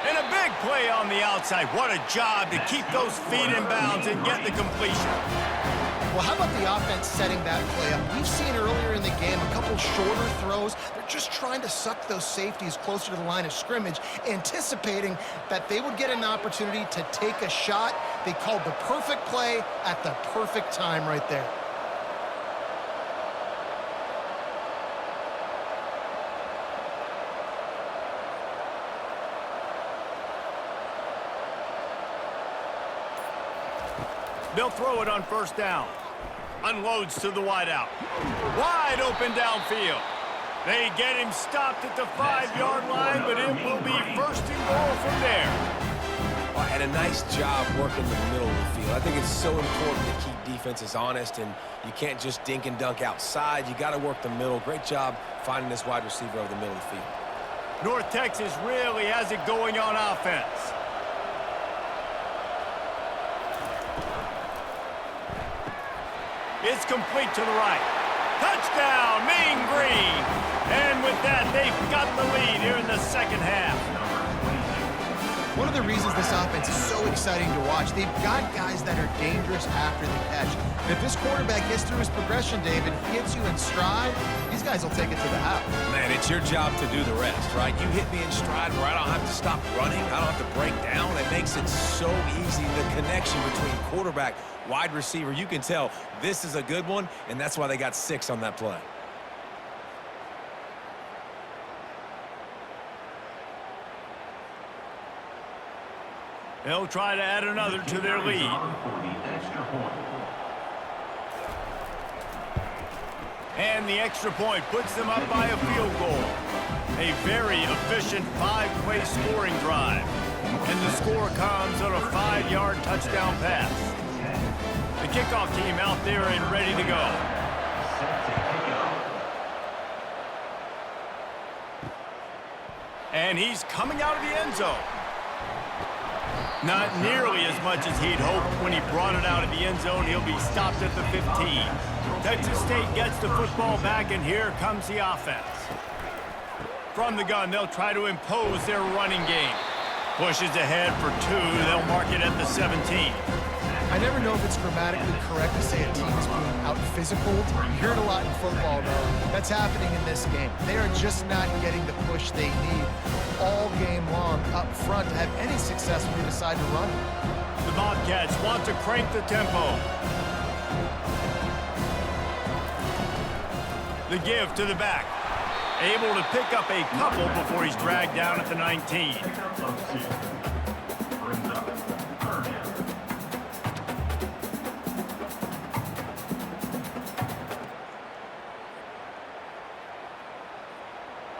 Speaker 1: And a big play on the outside. What a job to keep those feet in bounds and get the completion.
Speaker 2: Well, how about the offense setting that play up? We've seen earlier in the game a couple shorter throws. They're just trying to suck those safeties closer to the line of scrimmage, anticipating that they would get an opportunity to take a shot. They called the perfect play at the perfect time right there.
Speaker 1: They'll throw it on first down. Unloads to the wideout. Wide open downfield. They get him stopped at the 5-yard line, but it will be first and goal from there.
Speaker 3: And a nice job working the middle of the field. I think it's so important to keep defenses honest, and you can't just dink and dunk outside. You got to work the middle. Great job finding this wide receiver over the middle of the field.
Speaker 1: North Texas really has it going on offense. It's complete to the right. Touchdown, Mean Green. And with that, they've got the lead here in the second half.
Speaker 2: One of the reasons this offense is so exciting to watch, they've got guys that are dangerous after the catch. And if this quarterback gets through his progression, David, gets you in stride, these guys will take it to the house.
Speaker 3: Man, it's your job to do the rest, right? You hit me in stride where I don't have to stop running. I don't have to break down. It makes it so easy, the connection between quarterback, wide receiver. You can tell this is a good one, and that's why they got 6 on that play.
Speaker 1: They'll try to add another to their lead. And the extra point puts them up by a field goal. A very efficient 5-play scoring drive. And the score comes on a 5-yard touchdown pass. The kickoff team out there and ready to go. And he's coming out of the end zone. Not nearly as much as he'd hoped when he brought it out of the end zone. He'll be stopped at the 15. Texas State gets the football back, and here comes the offense. From the gun, they'll try to impose their running game. Pushes ahead for 2. They'll mark it at the 17.
Speaker 2: I never know if it's grammatically correct to say a team is being out-physical. You hear it a lot in football, though. That's happening in this game. They are just not getting the push they need all game long up front to have any success when they decide to run.
Speaker 1: The Bobcats want to crank the tempo. The give to the back. Able to pick up a couple before he's dragged down at the 19.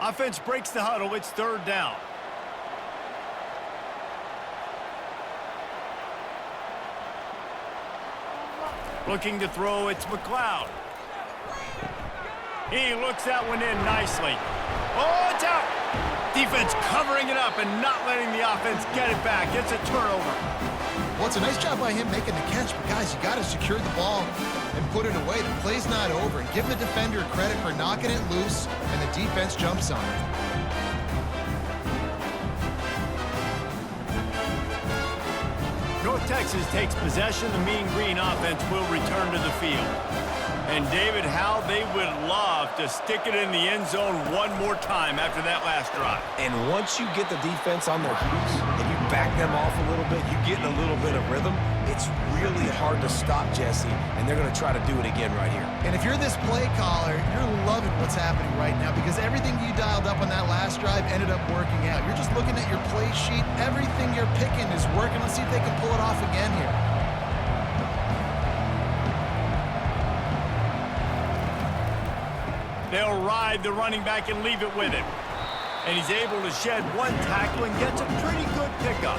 Speaker 1: Offense breaks the huddle. It's 3rd down. Looking to throw, it's McLeod. He looks that one in nicely. Oh, it's out! Defense covering it up and not letting the offense get it back. It's a turnover.
Speaker 2: Well, it's a nice job by him making the catch, but guys, you got to secure the ball and put it away. The play's not over. And give the defender credit for knocking it loose, and the defense jumps on it.
Speaker 1: North Texas takes possession. The Mean Green offense will return to the field. And David, how they would love to stick it in the end zone one more time after that last drive.
Speaker 3: And once you get the defense on their heels and you back them off a little bit, you get in a little bit of rhythm, it's really hard to stop Jesse, and they're going to try to do it again right here.
Speaker 2: And if you're this play caller, you're loving what's happening right now because everything you dialed up on that last drive ended up working out. You're just looking at your play sheet. Everything you're picking is working. Let's see if they can pull it off again here.
Speaker 1: They'll ride the running back and leave it with him. And he's able to shed one tackle and gets a pretty good pickup.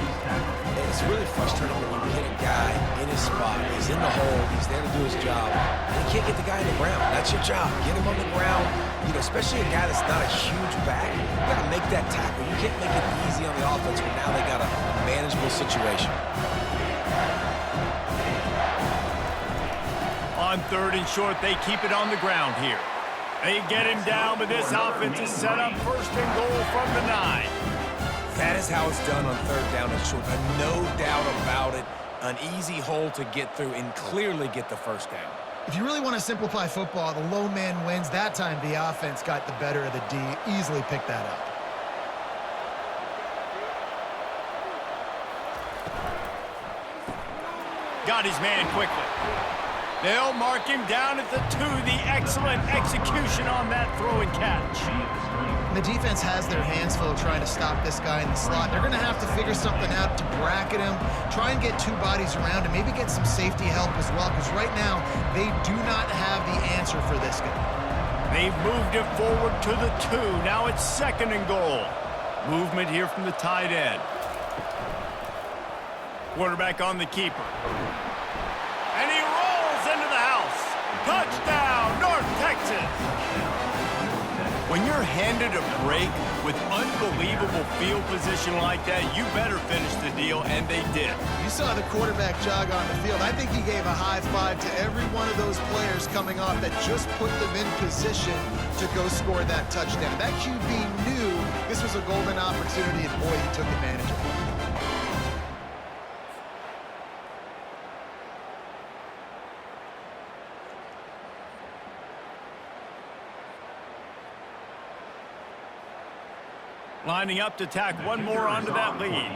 Speaker 3: It's really frustrating when you get a guy in his spot. He's in the hole. He's there to do his job. And you can't get the guy on the ground. That's your job. Get him on the ground. You know, especially a guy that's not a huge back. You got to make that tackle. You can't make it easy on the offense when now they got a manageable situation.
Speaker 1: On 3rd and short, they keep it on the ground here. They get him down, but this offense is set up 1st and goal from the 9.
Speaker 3: That is how it's done on 3rd down and short. No doubt about it. An easy hole to get through and clearly get the 1st down.
Speaker 2: If you really want to simplify football, the low man wins. That time the offense got the better of the D. Easily picked that up.
Speaker 1: Got his man quickly. They'll mark him down at the 2. The excellent execution on that throw and catch.
Speaker 2: The defense has their hands full trying to stop this guy in the slot. They're going to have to figure something out to bracket him, try and get 2 bodies around him, maybe get some safety help as well, because right now they do not have the answer for this guy.
Speaker 1: They've moved it forward to the 2. Now it's 2nd and goal. Movement here from the tight end. Quarterback on the keeper. And he rolls into the house. Touchdown, North Texas. When you're handed a break with unbelievable field position like that, you better finish the deal, and they did.
Speaker 2: You saw the quarterback jog on the field. I think he gave a high five to every one of those players coming off that just put them in position to go score that touchdown. That QB knew this was a golden opportunity, and boy, he took advantage of it.
Speaker 1: Lining up to tack one more onto that lead.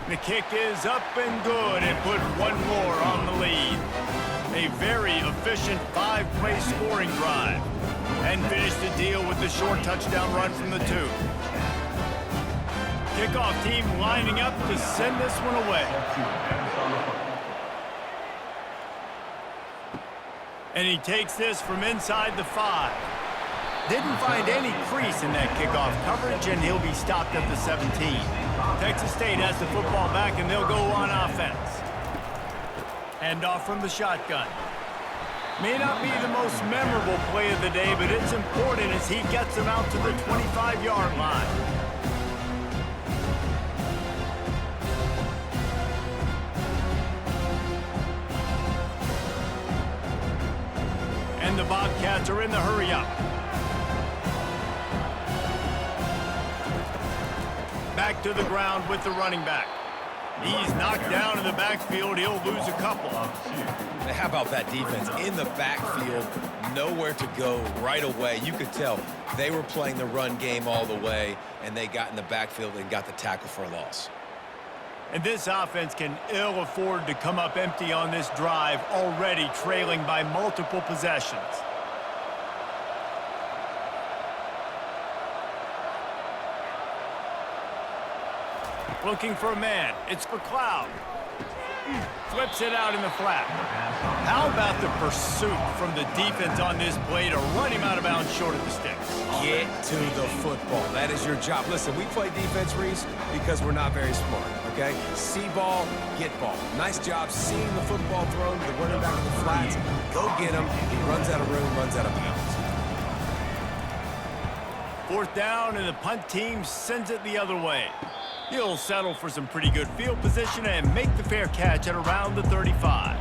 Speaker 1: The kick is up and good and put one more on the lead. A very efficient 5-play scoring drive. And finish the deal with the short touchdown run from the 2. Kickoff team lining up to send this one away. And he takes this from inside the 5. Didn't find any crease in that kickoff coverage, and he'll be stopped at the 17. Texas State has the football back, and they'll go on offense. Handoff from the shotgun. May not be the most memorable play of the day, but it's important as he gets them out to the 25-yard line. And the Bobcats are in the hurry-up. Back to the ground with the running back. He's knocked down in the backfield. He'll lose a couple.
Speaker 3: How about that defense? In the backfield, nowhere to go right away. You could tell they were playing the run game all the way, and they got in the backfield and got the tackle for a loss.
Speaker 1: And this offense can ill afford to come up empty on this drive, already trailing by multiple possessions. Looking for a man. It's McLeod. Flips it out in the flat. How about the pursuit from the defense on this play to run him out of bounds short of the sticks?
Speaker 3: Get to the football. That is your job. Listen, we play defense, Reese, because we're not very smart, okay? See ball, get ball. Nice job seeing the football thrown to the running back in the flats. Go get him. He runs out of room, runs out of bounds.
Speaker 1: 4th down, and the punt team sends it the other way. He'll settle for some pretty good field position and make the fair catch at around the 35.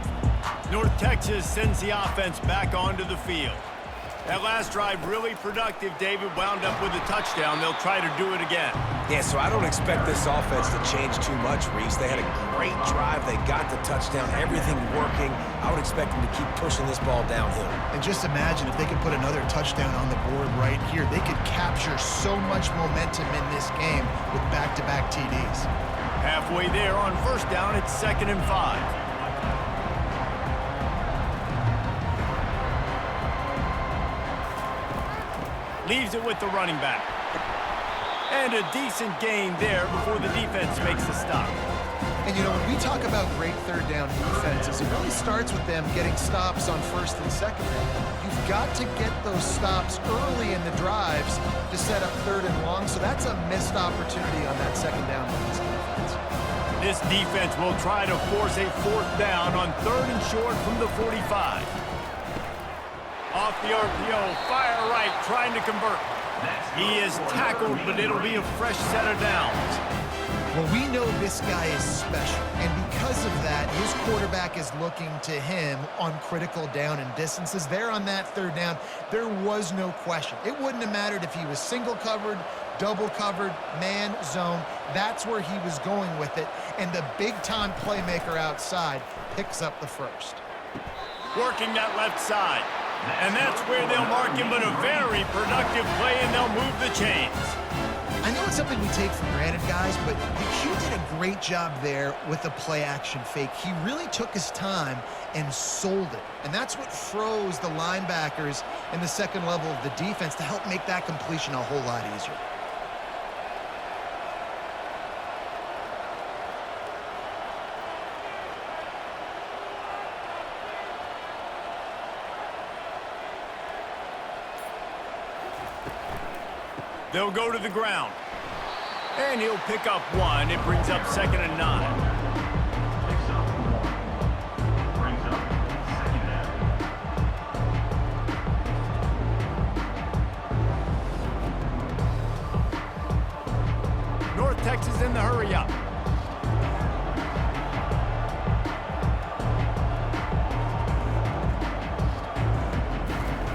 Speaker 1: North Texas sends the offense back onto the field. That last drive really productive. David wound up with a touchdown. They'll try to do it again.
Speaker 3: Yeah, so I don't expect this offense to change too much, Reese. They had a great drive. They got the touchdown, everything working. I would expect them to keep pushing this ball downhill.
Speaker 2: And just imagine if they could put another touchdown on the board right here. They could capture so much momentum in this game with back-to-back TDs.
Speaker 1: Halfway there on 1st down, it's 2nd and 5. Leaves it with the running back. And a decent gain there before the defense makes the stop.
Speaker 2: And, you know, when we talk about great 3rd down defenses, it really starts with them getting stops on 1st and 2nd down. You've got to get those stops early in the drives to set up 3rd and long, so that's a missed opportunity on that 2nd down by this defense.
Speaker 1: This defense will try to force a 4th down on 3rd and short from the 45. Off the RPO, fire right, trying to convert. He is tackled, but it'll be a fresh set of downs.
Speaker 2: Well, we know this guy is special, and because of that, his quarterback is looking to him on critical down and distances. There on that 3rd down, there was no question. It wouldn't have mattered if he was single covered, double covered, man, zone. That's where he was going with it, and the big-time playmaker outside picks up the first.
Speaker 1: Working that left side. And that's where they'll mark him, but a very productive play, and they'll move the chains.
Speaker 2: I know it's something we take for granted, guys, but the Q did a great job there with the play-action fake. He really took his time and sold it. And that's what froze the linebackers in the 2nd level of the defense to help make that completion a whole lot easier.
Speaker 1: They'll go to the ground. And he'll pick up 1. It brings up 2nd and 9. North Texas in the hurry-up.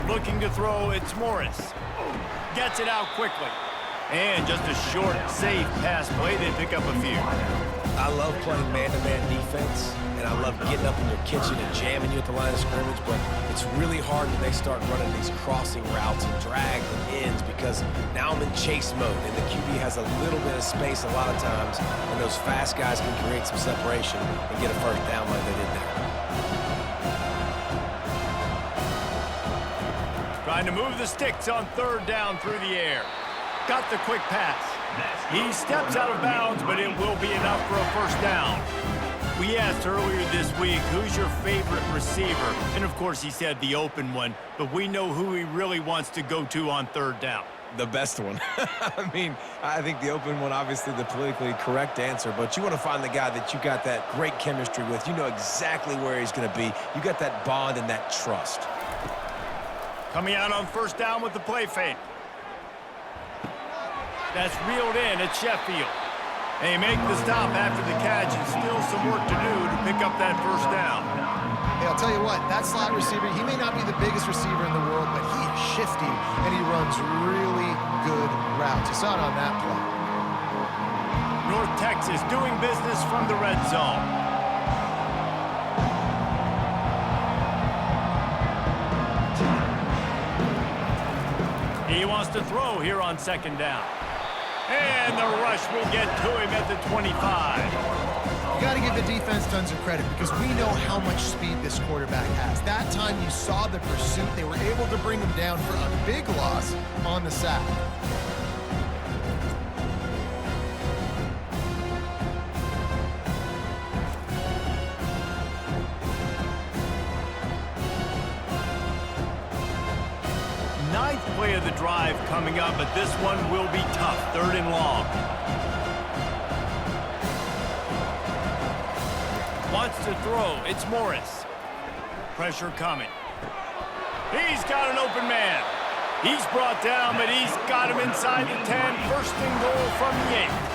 Speaker 1: Looking to throw, it's Morris. Gets it out quickly. And just a short, safe pass play. They pick up a few.
Speaker 3: I love playing man-to-man defense, and I love getting up in your kitchen and jamming you at the line of scrimmage, but it's really hard when they start running these crossing routes and drags and ends because now I'm in chase mode, and the QB has a little bit of space a lot of times, and those fast guys can create some separation and get a 1st down like they did there.
Speaker 1: Trying to move the sticks on 3rd down through the air. Got the quick pass. He steps out of bounds, but it will be enough for a first down. We asked earlier this week, who's your favorite receiver? And, of course, he said the open one, but we know who he really wants to go to on third down.
Speaker 3: The best one. I mean, I think the open one, obviously the politically correct answer, but you want to find the guy that you got that great chemistry with. You know exactly where he's going to be. You got that bond and that trust.
Speaker 1: Coming out on first down with the play fake. That's reeled in at Sheffield. They make the stop after the catch, and still some work to do to pick up that first down.
Speaker 2: Hey, I'll tell you what, that slot receiver, he may not be the biggest receiver in the world, but he is shifty, and he runs really good routes. You saw it on that play.
Speaker 1: North Texas doing business from the red zone. He wants to throw here on second down. And the rush will get to him at the 25.
Speaker 2: You got to give the defense tons of credit because we know how much speed this quarterback has. That time you saw the pursuit. They were able to bring him down for a big loss on the sack.
Speaker 1: Ninth play of the drive coming up, but this one will be tough. Third and long. Wants to throw. It's Morris. Pressure coming. He's got an open man. He's brought down, but he's got him inside the 10. First and goal from the 8.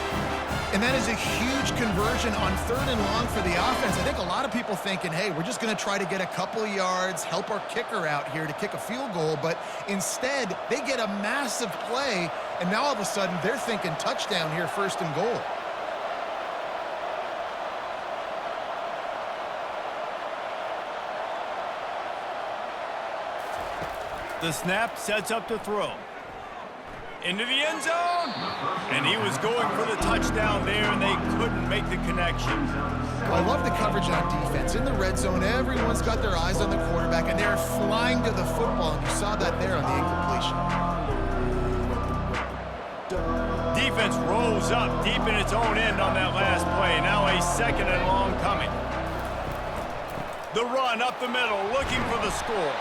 Speaker 2: And that is a huge conversion on third and long for the offense. I think a lot of people thinking, hey, we're just going to try to get a couple of yards, help our kicker out here to kick a field goal. But instead, they get a massive play, and now all of a sudden they're thinking touchdown here, first and goal.
Speaker 1: The snap sets up to throw. Into the end zone. And he was going for the touchdown there, and they couldn't make the connection.
Speaker 2: I love the coverage on defense. In the red zone, everyone's got their eyes on the quarterback, and they're flying to the football, and you saw that there on the incompletion.
Speaker 1: Defense rolls up deep in its own end on that last play. Now a second and long coming. The run up the middle, looking for the score.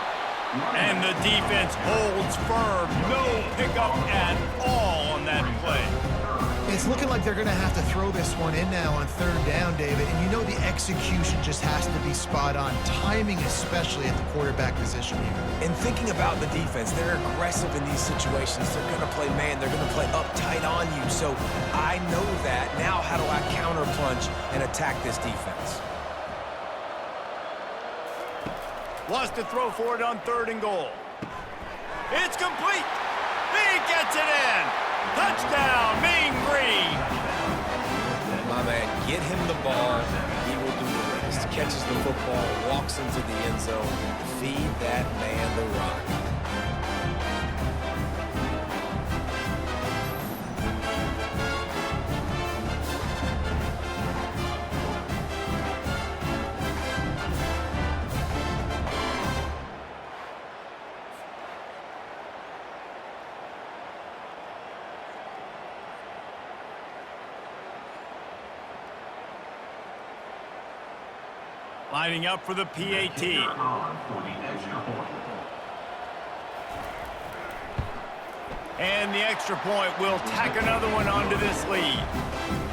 Speaker 1: And the defense holds firm. No pickup at all on that play.
Speaker 2: It's looking like they're going to have to throw this one in now on third down, David. And you know the execution just has to be spot on. Timing especially at the quarterback position here.
Speaker 3: And thinking about the defense, they're aggressive in these situations. They're going to play man. They're going to play uptight on you. So I know that. Now how do I counterpunch and attack this defense?
Speaker 1: Wants to throw for it on third and goal. It's complete. He gets it in. Touchdown, Mean Green.
Speaker 3: My man, get him the ball. He will do the rest. Catches the football, walks into the end zone. Feed that man the rock.
Speaker 1: Lining up for the PAT. And the extra point will tack another one onto this lead.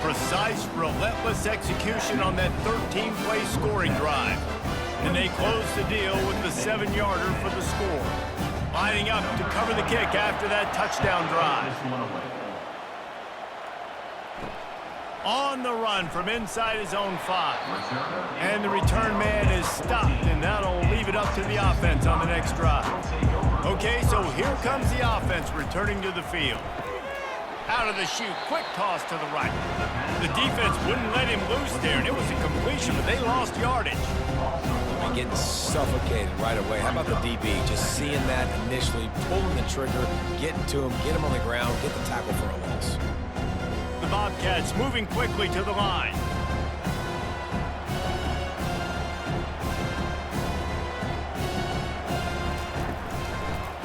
Speaker 1: Precise, relentless execution on that 13-play scoring drive. And they close the deal with the 7-yarder for the score. Lining up to cover the kick after that touchdown drive. On the run from inside his own 5. And the return man is stopped, and that'll leave it up to the offense on the next drive. Okay, so here comes the offense returning to the field. Out of the chute, quick toss to the right. The defense wouldn't let him loose there, and it was a completion, but they lost yardage.
Speaker 3: And getting suffocated right away. How about the DB? Just seeing that initially, pulling the trigger, getting to him, get him on the ground, get the tackle for a loss.
Speaker 1: The Bobcats moving quickly to the line.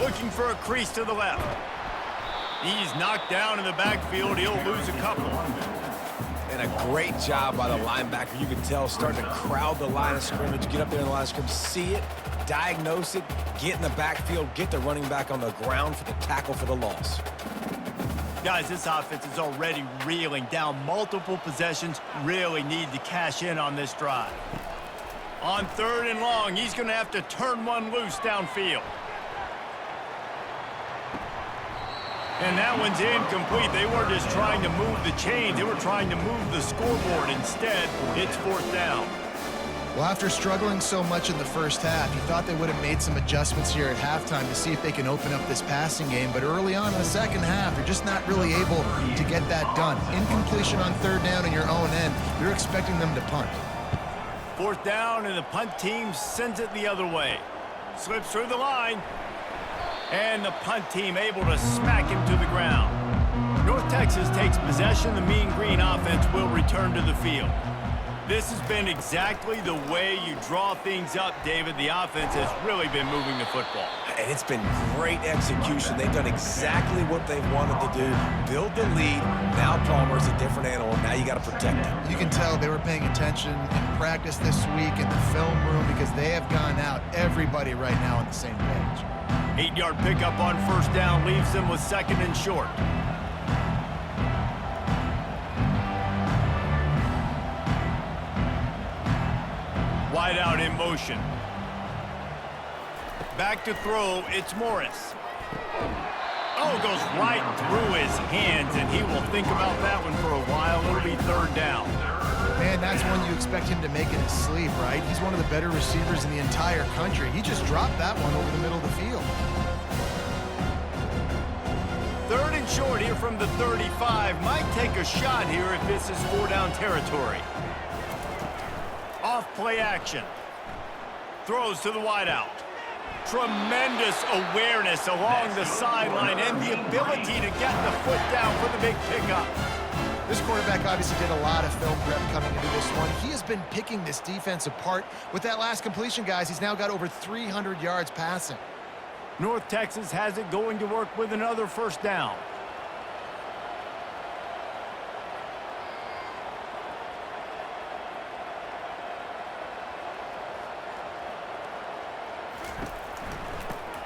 Speaker 1: Looking for a crease to the left. He's knocked down in the backfield. He'll lose a couple.
Speaker 3: And a great job by the linebacker. You can tell starting to crowd the line of scrimmage, get up there in the line of scrimmage, see it, diagnose it, get in the backfield, get the running back on the ground for the tackle for the loss.
Speaker 1: Guys, this offense is already reeling down multiple possessions. Really need to cash in on this drive. On 3rd and long, he's going to have to turn one loose downfield. And that one's incomplete. They weren't just trying to move the chains. They were trying to move the scoreboard. Instead, it's 4th down.
Speaker 2: Well, after struggling so much in the first half, you thought they would have made some adjustments here at halftime to see if they can open up this passing game. But early on in the second half, they're just not really able to get that done. Incompletion on 3rd down in your own end. You're expecting them to punt.
Speaker 1: 4th down, and the punt team sends it the other way. Slips through the line. And the punt team able to smack him to the ground. North Texas takes possession. The Mean Green offense will return to the field. This has been exactly the way you draw things up, David. The offense has really been moving the football.
Speaker 3: And it's been great execution. They've done exactly what they've wanted to do. Build the lead. Now Palmer's a different animal. Now you got to protect him.
Speaker 2: You can tell they were paying attention in practice this week in the film room because they have gone out, everybody right now on the same page.
Speaker 1: 8-yard pickup on 1st down leaves them with 2nd and short. Wide out in motion. Back to throw, it's Morris. Oh, goes right through his hands, and he will think about that one for a while. It'll be 3rd down.
Speaker 2: Man, that's one you expect him to make in his sleep, right? He's one of the better receivers in the entire country. He just dropped that one over the middle of the field.
Speaker 1: 3rd and short here from the 35. Might take a shot here if this is 4-down territory. Off play action. Throws to the wideout. Tremendous awareness along the sideline and the ability to get the foot down for the big pickup.
Speaker 2: This quarterback obviously did a lot of film prep coming into this one. He has been picking this defense apart. With that last completion, guys, he's now got over 300 yards passing.
Speaker 1: North Texas has it going to work with another 1st down.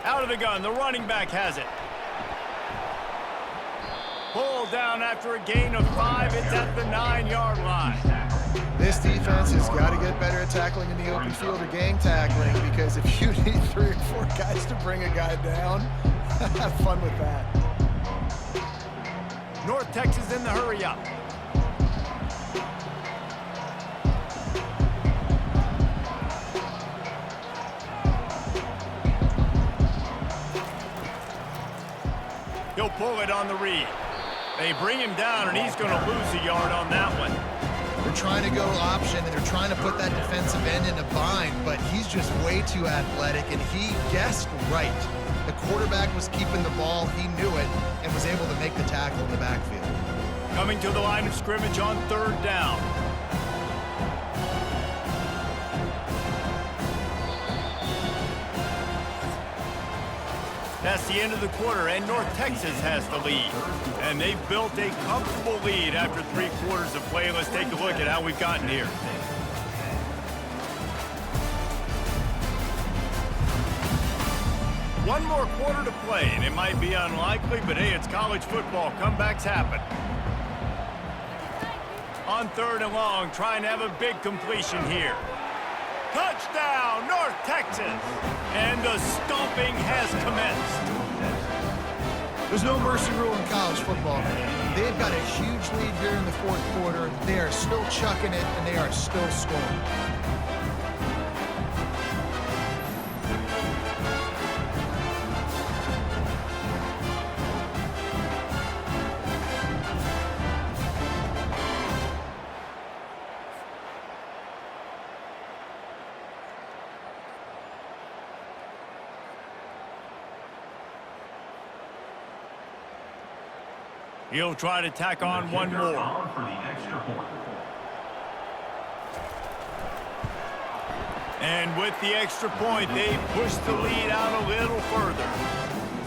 Speaker 1: Out of the gun, the running back has it. Pulled down after a gain of 5. It's at the 9-yard line.
Speaker 2: This defense has got to get better at tackling in the open field or gang tackling, because if you need 3 or 4 guys to bring a guy down, have fun with that.
Speaker 1: North Texas in the hurry up. He'll pull it on the read. They bring him down, and he's going to lose a yard on that one.
Speaker 2: They're trying to go option, and they're trying to put that defensive end in a bind, but he's just way too athletic, and he guessed right. The quarterback was keeping the ball. He knew it and was able to make the tackle in the backfield.
Speaker 1: Coming to the line of scrimmage on 3rd down. That's the end of the quarter, and North Texas has the lead. And they've built a comfortable lead after 3 quarters of play. Let's take a look at how we've gotten here. One more quarter to play, and it might be unlikely, but hey, it's college football. Comebacks happen. On 3rd and long, trying to have a big completion here. Touchdown, North Texas! And the stomping has commenced.
Speaker 2: There's no mercy rule in college football, man. They've got a huge lead here in the 4th quarter. They are still chucking it, and they are still scoring.
Speaker 1: He'll try to tack on one more. And with the extra point, they push the lead out a little further.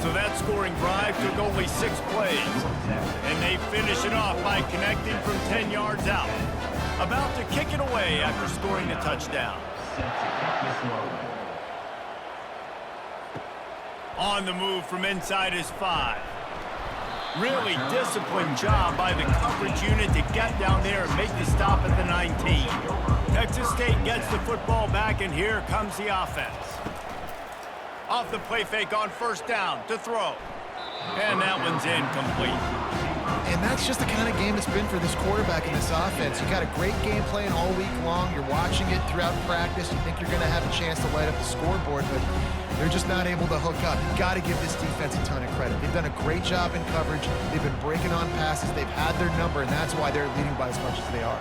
Speaker 1: So that scoring drive took only 6 plays. And they finish it off by connecting from 10 yards out. About to kick it away after scoring a touchdown. On the move from inside his 5. Really disciplined job by the coverage unit to get down there and make the stop at the 19. Texas State gets the football back, and here comes the offense. Off the play fake on first down to throw. And that one's incomplete.
Speaker 2: And that's just the kind of game it's been for this quarterback in this offense. You got a great game plan all week long. You're watching it throughout practice. You think you're going to have a chance to light up the scoreboard, but they're just not able to hook up. You've got to give this defense a ton of credit. They've done a great job in coverage. They've been breaking on passes. They've had their number, and that's why they're leading by as much as they are.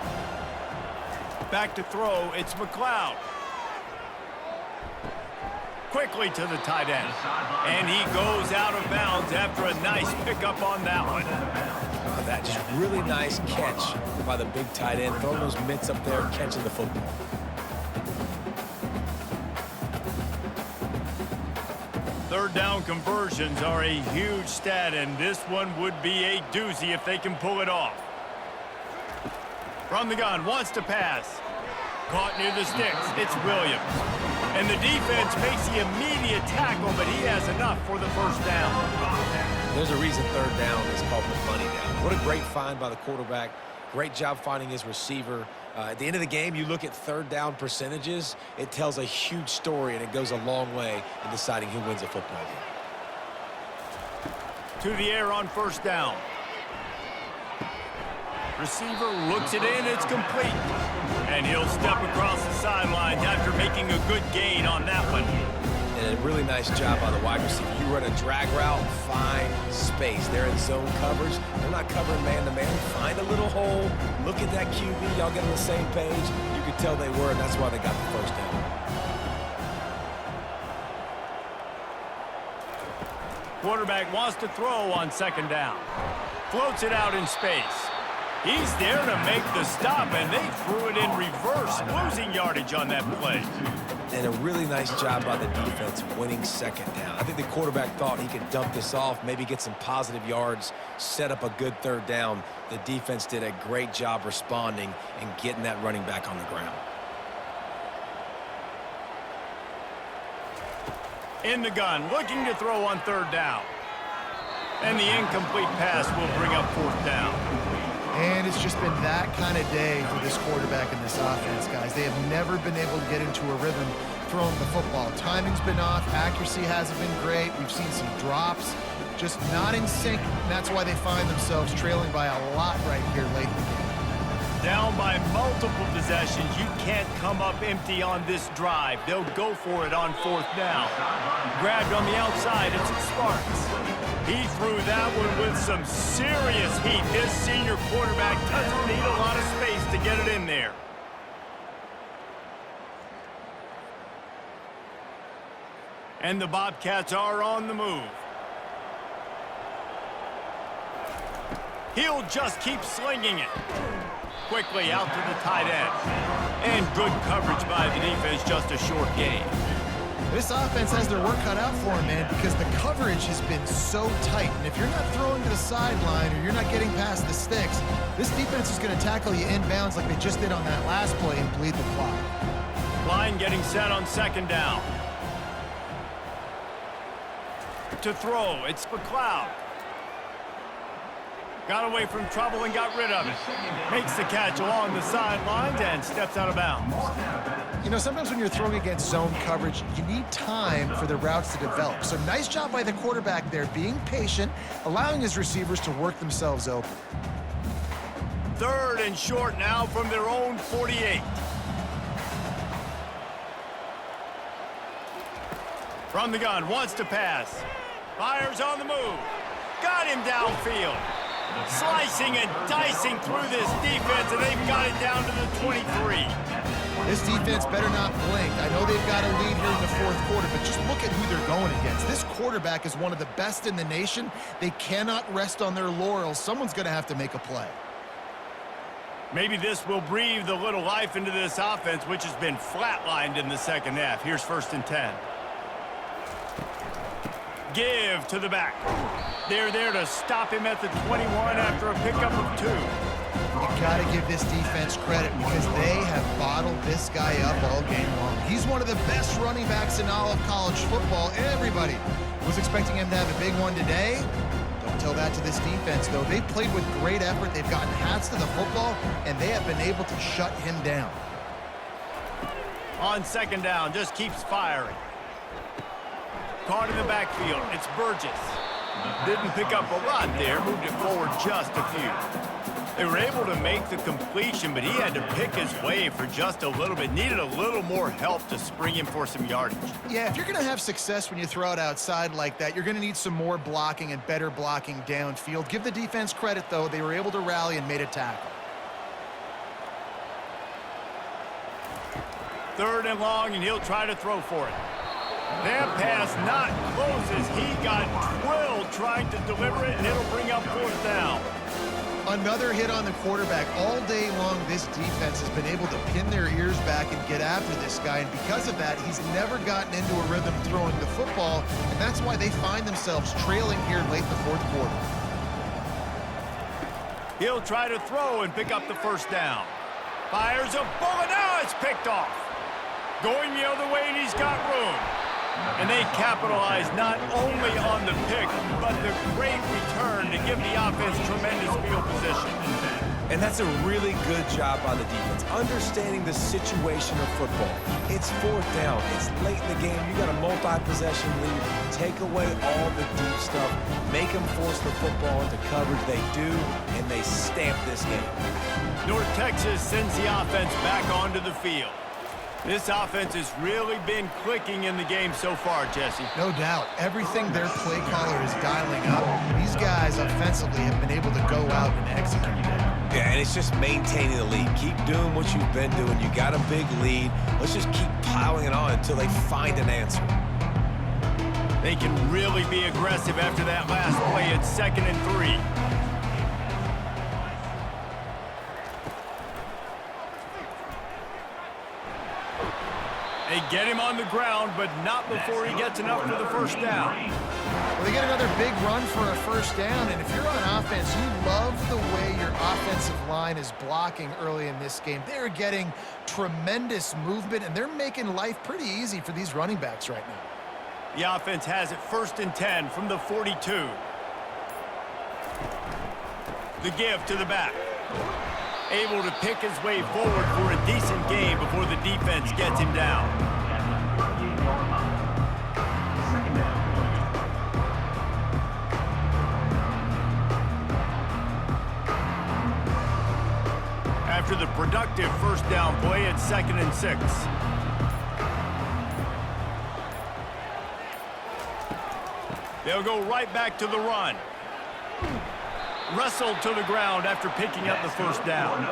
Speaker 1: Back to throw, it's McLeod. Quickly to the tight end. And he goes out of bounds after a nice pickup on that one.
Speaker 3: That just really nice catch by the big tight end, throwing those mitts up there, catching the football.
Speaker 1: Third down conversions are a huge stat, and this one would be a doozy if they can pull it off. From the gun, wants to pass. Caught near the sticks, it's Williams. And the defense makes the immediate tackle, but he has enough for the first down.
Speaker 3: There's a reason third down is called the money down. What a great find by the quarterback. Great job finding his receiver. At the end of the game, you look at third down percentages. It tells a huge story, and it goes a long way in deciding who wins a football game.
Speaker 1: To the air on first down. Receiver looks it in, it's complete. And he'll step across the sidelines after making a good gain on that one.
Speaker 3: And a really nice job by the wide receiver. You run a drag route, find space. They're in zone coverage. They're not covering man-to-man. Find a little hole. Look at that QB. Y'all get on the same page. You could tell they were, and that's why they got the first down.
Speaker 1: Quarterback wants to throw on second down. Floats it out in space. He's there to make the stop, and they threw it in reverse, losing yardage on that play.
Speaker 3: And a really nice job by the defense winning second down. I think the quarterback thought he could dump this off, maybe get some positive yards, set up a good third down. The defense did a great job responding and getting that running back on the ground.
Speaker 1: In the gun, looking to throw on third down. And the incomplete pass will bring up fourth down.
Speaker 2: And it's just been that kind of day for this quarterback and this offense, guys. They have never been able to get into a rhythm throwing the football. Timing's been off. Accuracy hasn't been great. We've seen some drops. Just not in sync. And that's why they find themselves trailing by a lot right here late in the game.
Speaker 1: Down by multiple possessions. You can't come up empty on this drive. They'll go for it on fourth down. Grabbed on the outside. It's Sparks. He threw that one with some serious heat. This senior quarterback doesn't need a lot of space to get it in there. And the Bobcats are on the move. He'll just keep slinging it. Quickly out to the tight end. And good coverage by the defense, just a short gain.
Speaker 2: This offense has their work cut out for them, man, because the coverage has been so tight. And if you're not throwing to the sideline or you're not getting past the sticks, this defense is going to tackle you inbounds like they just did on that last play and bleed the clock.
Speaker 1: Line getting set on second down. To throw, it's McLeod. Got away from trouble and got rid of it. Makes the catch along the sidelines and steps out of bounds.
Speaker 2: You know, sometimes when you're throwing against zone coverage, you need time for the routes to develop. So nice job by the quarterback there, being patient, allowing his receivers to work themselves open.
Speaker 1: Third and short now from their own 48. From the gun, wants to pass. Fires on the move. Got him downfield. Slicing and dicing through this defense, and they've got it down to the 23.
Speaker 2: This defense better not blink. I know they've got a lead here in the fourth quarter, but just look at who they're going against. This quarterback is one of the best in the nation. They cannot rest on their laurels. Someone's going to have to make a play.
Speaker 1: Maybe this will breathe a little life into this offense, which has been flatlined in the second half. Here's first and 10. Give to the back. They're there to stop him at the 21 after a pickup of 2.
Speaker 2: You got to give this defense credit because they have bottled this guy up all game long. He's one of the best running backs in all of college football. Everybody was expecting him to have a big one today. Don't tell that to this defense, though. They've played with great effort. They've gotten hats to the football, and they have been able to shut him down.
Speaker 1: On second down, just keeps firing. Caught in the backfield, it's Burgess. Didn't pick up a lot there, moved it forward just a few. They were able to make the completion, but he had to pick his way for just a little bit. Needed a little more help to spring him for some yardage.
Speaker 2: Yeah, if you're going to have success when you throw it outside like that, you're going to need some more blocking and better blocking downfield. Give the defense credit, though. They were able to rally and made a tackle.
Speaker 1: Third and long, and he'll try to throw for it. That pass not close as he got twirled trying to deliver it, and it'll bring up fourth down.
Speaker 2: Another hit on the quarterback. All day long, this defense has been able to pin their ears back and get after this guy, and because of that, he's never gotten into a rhythm throwing the football, and that's why they find themselves trailing here late in the fourth quarter.
Speaker 1: He'll try to throw and pick up the first down. Fires a bullet. Now it's picked off. Going the other way, and he's got room. And they capitalize not only on the pick, but the great return to give the offense tremendous field position.
Speaker 3: And that's a really good job by the defense, understanding the situation of football. It's fourth down. It's late in the game. You got a multi-possession lead. Take away all the deep stuff. Make them force the football into coverage. They do, and they stamp this game.
Speaker 1: North Texas sends the offense back onto the field. This offense has really been clicking in the game so far, Jesse.
Speaker 2: No doubt. Everything their play caller is dialing up, these guys offensively have been able to go out and execute it.
Speaker 3: Yeah, and it's just maintaining the lead. Keep doing what you've been doing. You got a big lead. Let's just keep piling it on until they find an answer.
Speaker 1: They can really be aggressive after that last play at 2nd and 3. They get him on the ground, but not before he gets enough for the first down.
Speaker 2: Well, they get another big run for a first down, and if you're on offense, you love the way your offensive line is blocking early in this game. They're getting tremendous movement, and they're making life pretty easy for these running backs right now.
Speaker 1: The offense has it 1st and 10 from the 42. The give to the back. Able to pick his way forward for a decent gain before the defense gets him down. After the productive first down play at 2nd and 6. They'll go right back to the run. Wrestled to the ground after picking up the first down.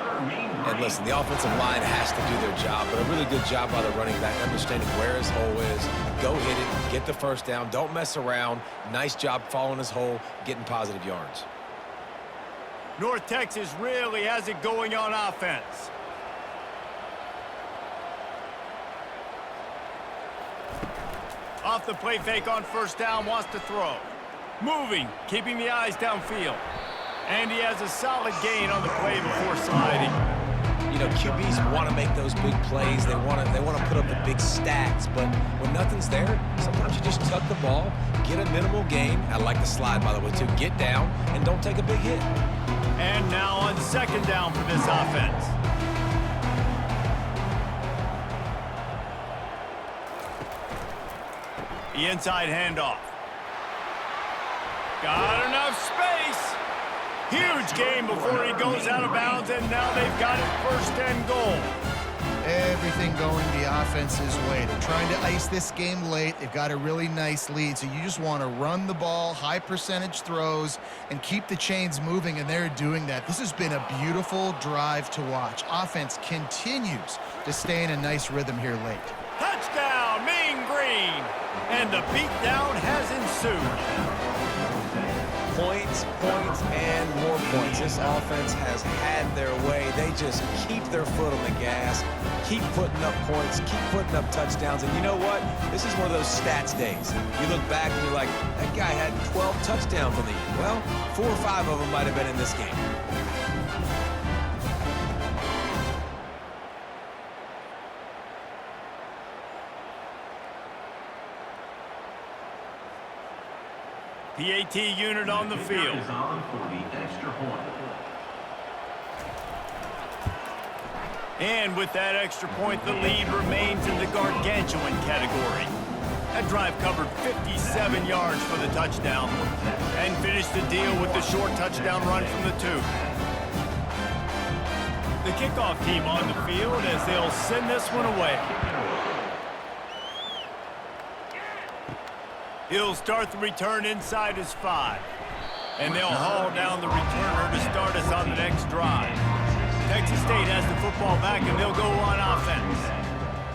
Speaker 3: And listen, the offensive line has to do their job, but a really good job by the running back, understanding where his hole is. Go hit it, get the first down, don't mess around. Nice job following his hole, getting positive yards.
Speaker 1: North Texas really has it going on offense. Off the play fake on first down, wants to throw. Moving, keeping the eyes downfield. And he has a solid gain on the play before sliding.
Speaker 3: You know, QBs want to make those big plays. They want to put up the big stats. But when nothing's there, sometimes you just tuck the ball, get a minimal gain. I like the slide, by the way, too. Get down and don't take a big hit.
Speaker 1: And now on 2nd down for this offense. The inside handoff. Got enough space. Huge gain before he goes out of bounds, and now they've got it 1st and goal.
Speaker 2: Everything going the offense's way. They're trying to ice this game late. They've got a really nice lead, so you just want to run the ball, high percentage throws, and keep the chains moving, and they're doing that. This has been a beautiful drive to watch. Offense continues to stay in a nice rhythm here late.
Speaker 1: Touchdown, Mean Green! And the beatdown has ensued.
Speaker 3: points, points, and more points. This offense has had their way. They just keep their foot on the gas, keep putting up points, keep putting up touchdowns. And you know what? This is one of those stats days. You look back and you're like, that guy had 12 touchdowns on the year. Well, 4 or 5 of them might have been in this game.
Speaker 1: PAT unit on the field. And with that extra point, the lead remains in the gargantuan category. That drive covered 57 yards for the touchdown and finished the deal with the short touchdown run from the 2. The kickoff team on the field as they'll send this one away. He'll start the return inside his 5. And they'll haul down the returner to start us on the next drive. Texas State has the football back, and they'll go on offense.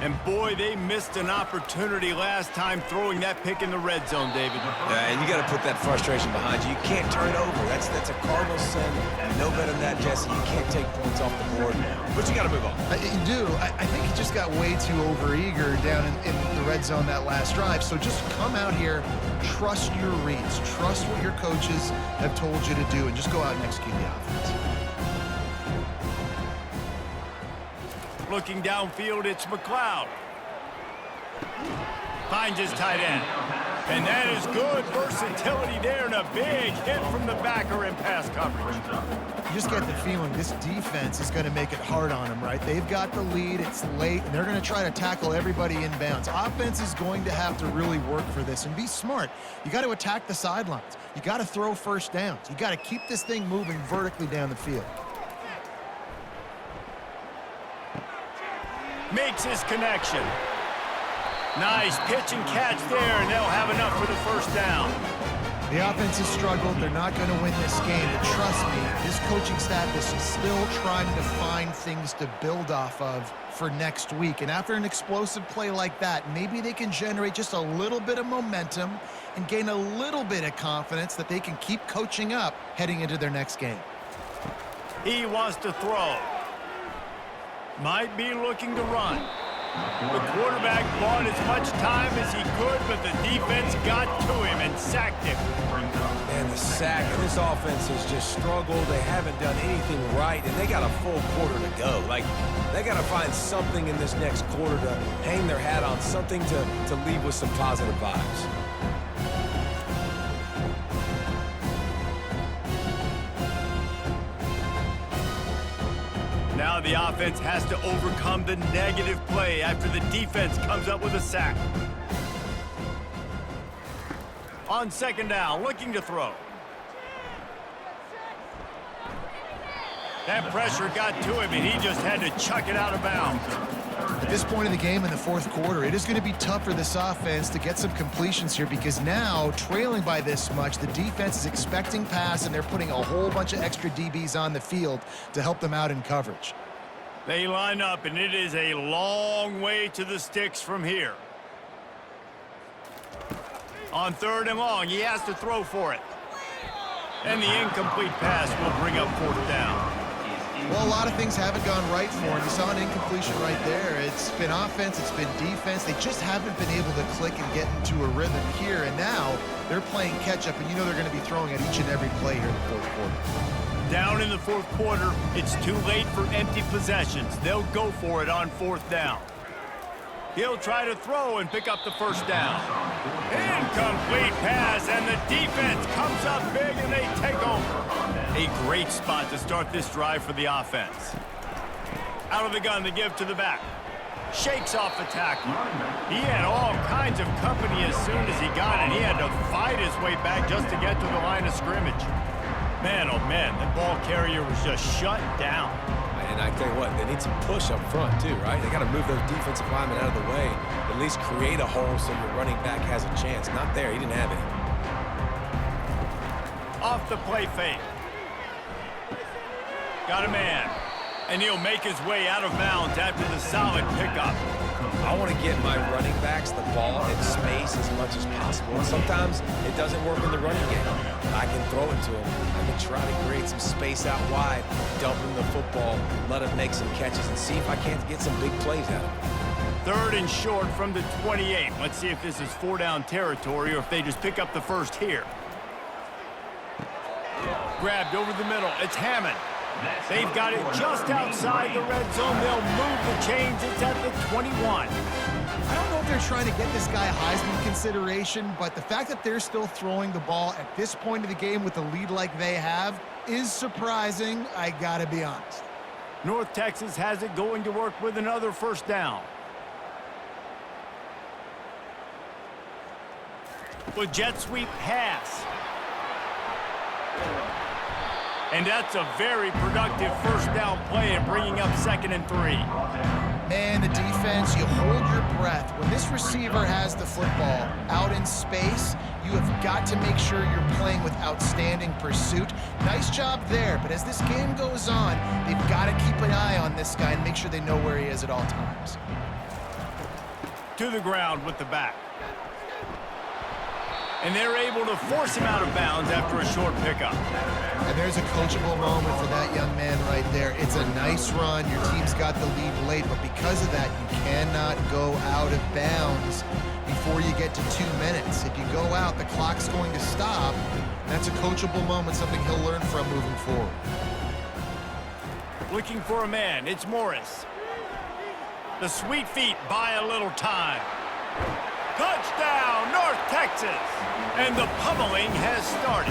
Speaker 1: And boy, they missed an opportunity last time throwing that pick in the red zone, David.
Speaker 3: And you got to put that frustration behind you. You can't turn it over. That's a cardinal sin. You know better than that, Jesse. You can't take points off the board, but you got to move on.
Speaker 2: You do. I think he just got way too overeager down in the red zone that last drive. So just come out here, trust your reads, trust what your coaches have told you to do, and just go out and execute the offense.
Speaker 1: Looking downfield, it's McLeod. Finds his tight end. And that is good versatility there and a big hit from the backer in pass coverage.
Speaker 2: You just get the feeling this defense is going to make it hard on them, right? They've got the lead, it's late, and they're going to try to tackle everybody inbounds. Offense is going to have to really work for this and be smart. You got to attack the sidelines. You got to throw first downs. You got to keep this thing moving vertically down the field.
Speaker 1: Makes his connection. Nice pitch and catch there, and they'll have enough for the first down.
Speaker 2: The offense has struggled. They're not going to win this game, but trust me, this coaching staff is still trying to find things to build off of for next week. And after an explosive play like that, maybe they can generate just a little bit of momentum and gain a little bit of confidence that they can keep coaching up heading into their next game.
Speaker 1: He wants to throw. Might be looking to run. The quarterback bought as much time as he could, but the defense got to him and sacked him.
Speaker 3: And the sack, and this offense has just struggled. They haven't done anything right, and they got a full quarter to go. Like, they got to find something in this next quarter to hang their hat on, something to leave with some positive vibes.
Speaker 1: Now the offense has to overcome the negative play after the defense comes up with a sack. On second down, looking to throw. That pressure got to him, and he just had to chuck it out of bounds.
Speaker 2: At this point in the game in the fourth quarter, it is going to be tough for this offense to get some completions here because now, trailing by this much, the defense is expecting pass, and they're putting a whole bunch of extra DBs on the field to help them out in coverage.
Speaker 1: They line up, and it is a long way to the sticks from here. On third and long, he has to throw for it. And the incomplete pass will bring up fourth down.
Speaker 2: Well, a lot of things haven't gone right for him. You saw an incompletion right there. It's been offense, it's been defense. They just haven't been able to click and get into a rhythm here. And now they're playing catch-up, and you know they're going to be throwing at each and every play here in the fourth quarter.
Speaker 1: Down in the fourth quarter, it's too late for empty possessions. They'll go for it on fourth down. He'll try to throw and pick up the first down. Incomplete pass, and the defense comes up big, and they take over. A great spot to start this drive for the offense. Out of the gun, they give to the back. Shakes off the tackle. He had all kinds of company as soon as he got it. He had to fight his way back just to get to the line of scrimmage. Man, oh man, the ball carrier was just shut down.
Speaker 3: And I tell you what, they need some push up front too, right? They got to move those defensive linemen out of the way, at least create a hole so your running back has a chance. Not there, he didn't have any.
Speaker 1: Off the play fake. Got a man. And he'll make his way out of bounds after the solid pickup.
Speaker 3: I want to get my running backs the ball in space as much as possible. And sometimes it doesn't work in the running game. I can throw it to them. I can try to create some space out wide, dump him the football, let him make some catches, and see if I can't get some big plays out of him.
Speaker 1: 3rd and short from the 28. Let's see if this is 4-down territory or if they just pick up the first here. Grabbed over the middle. It's Hammond. They've got it just outside the red zone. They'll move the chains. It's at the 21.
Speaker 2: I don't know if they're trying to get this guy Heisman consideration, but the fact that they're still throwing the ball at this point of the game with a lead like they have is surprising, I gotta be honest.
Speaker 1: North Texas has it going to work with another 1st down. With jet sweep pass. And that's a very productive 1st down play and bringing up 2nd and 3.
Speaker 2: Man, the defense, you hold your breath. When this receiver has the football out in space, you have got to make sure you're playing with outstanding pursuit. Nice job there, but as this game goes on, they've got to keep an eye on this guy and make sure they know where he is at all times.
Speaker 1: To the ground with the back. And they're able to force him out of bounds after a short pickup.
Speaker 2: And there's a coachable moment for that young man right there. It's a nice run. Your team's got the lead late, but because of that, you cannot go out of bounds before you get to 2 minutes. If you go out, the clock's going to stop. That's a coachable moment, something he'll learn from moving forward.
Speaker 1: Looking for a man. It's Morris. The sweet feet buy a little time. Touchdown, North Texas! And the pummeling has started.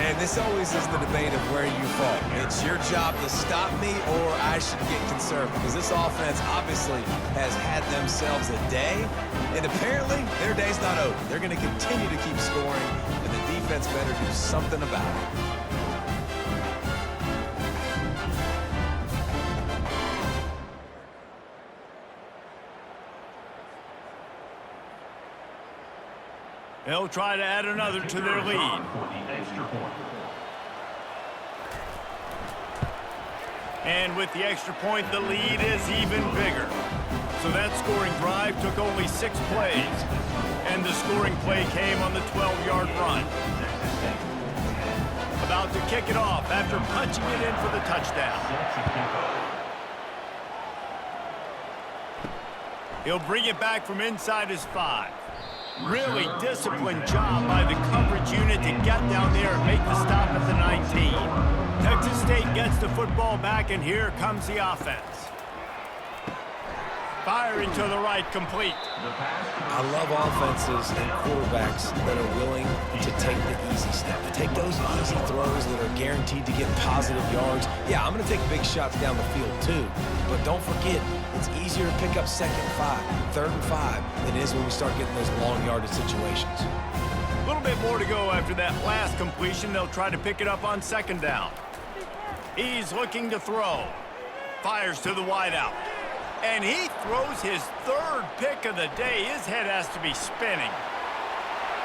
Speaker 3: And this always is the debate of where you fall. It's your job to stop me or I should get concerned, because this offense obviously has had themselves a day, and apparently their day's not over. They're going to continue to keep scoring, and the defense better do something about it.
Speaker 1: They'll try to add another to their lead. And with the extra point, the lead is even bigger. So that scoring drive took only 6 plays. And the scoring play came on the 12-yard run. About to kick it off after punching it in for the touchdown. He'll bring it back from inside his 5. Really disciplined job by the coverage unit to get down there and make the stop at the 19. Texas State gets the football back, and here comes the offense. Firing to the right, complete.
Speaker 3: I love offenses and quarterbacks that are willing to take the easy step, to take those easy throws that are guaranteed to get positive yards. Yeah, I'm going to take big shots down the field too, but don't forget, it's easier to pick up 2nd and 5, 3rd and 5 than it is when we start getting those long yardage situations.
Speaker 1: A little bit more to go after that last completion. They'll try to pick it up on 2nd down. He's looking to throw. Fires to the wideout. And he throws his 3rd pick of the day. His head has to be spinning.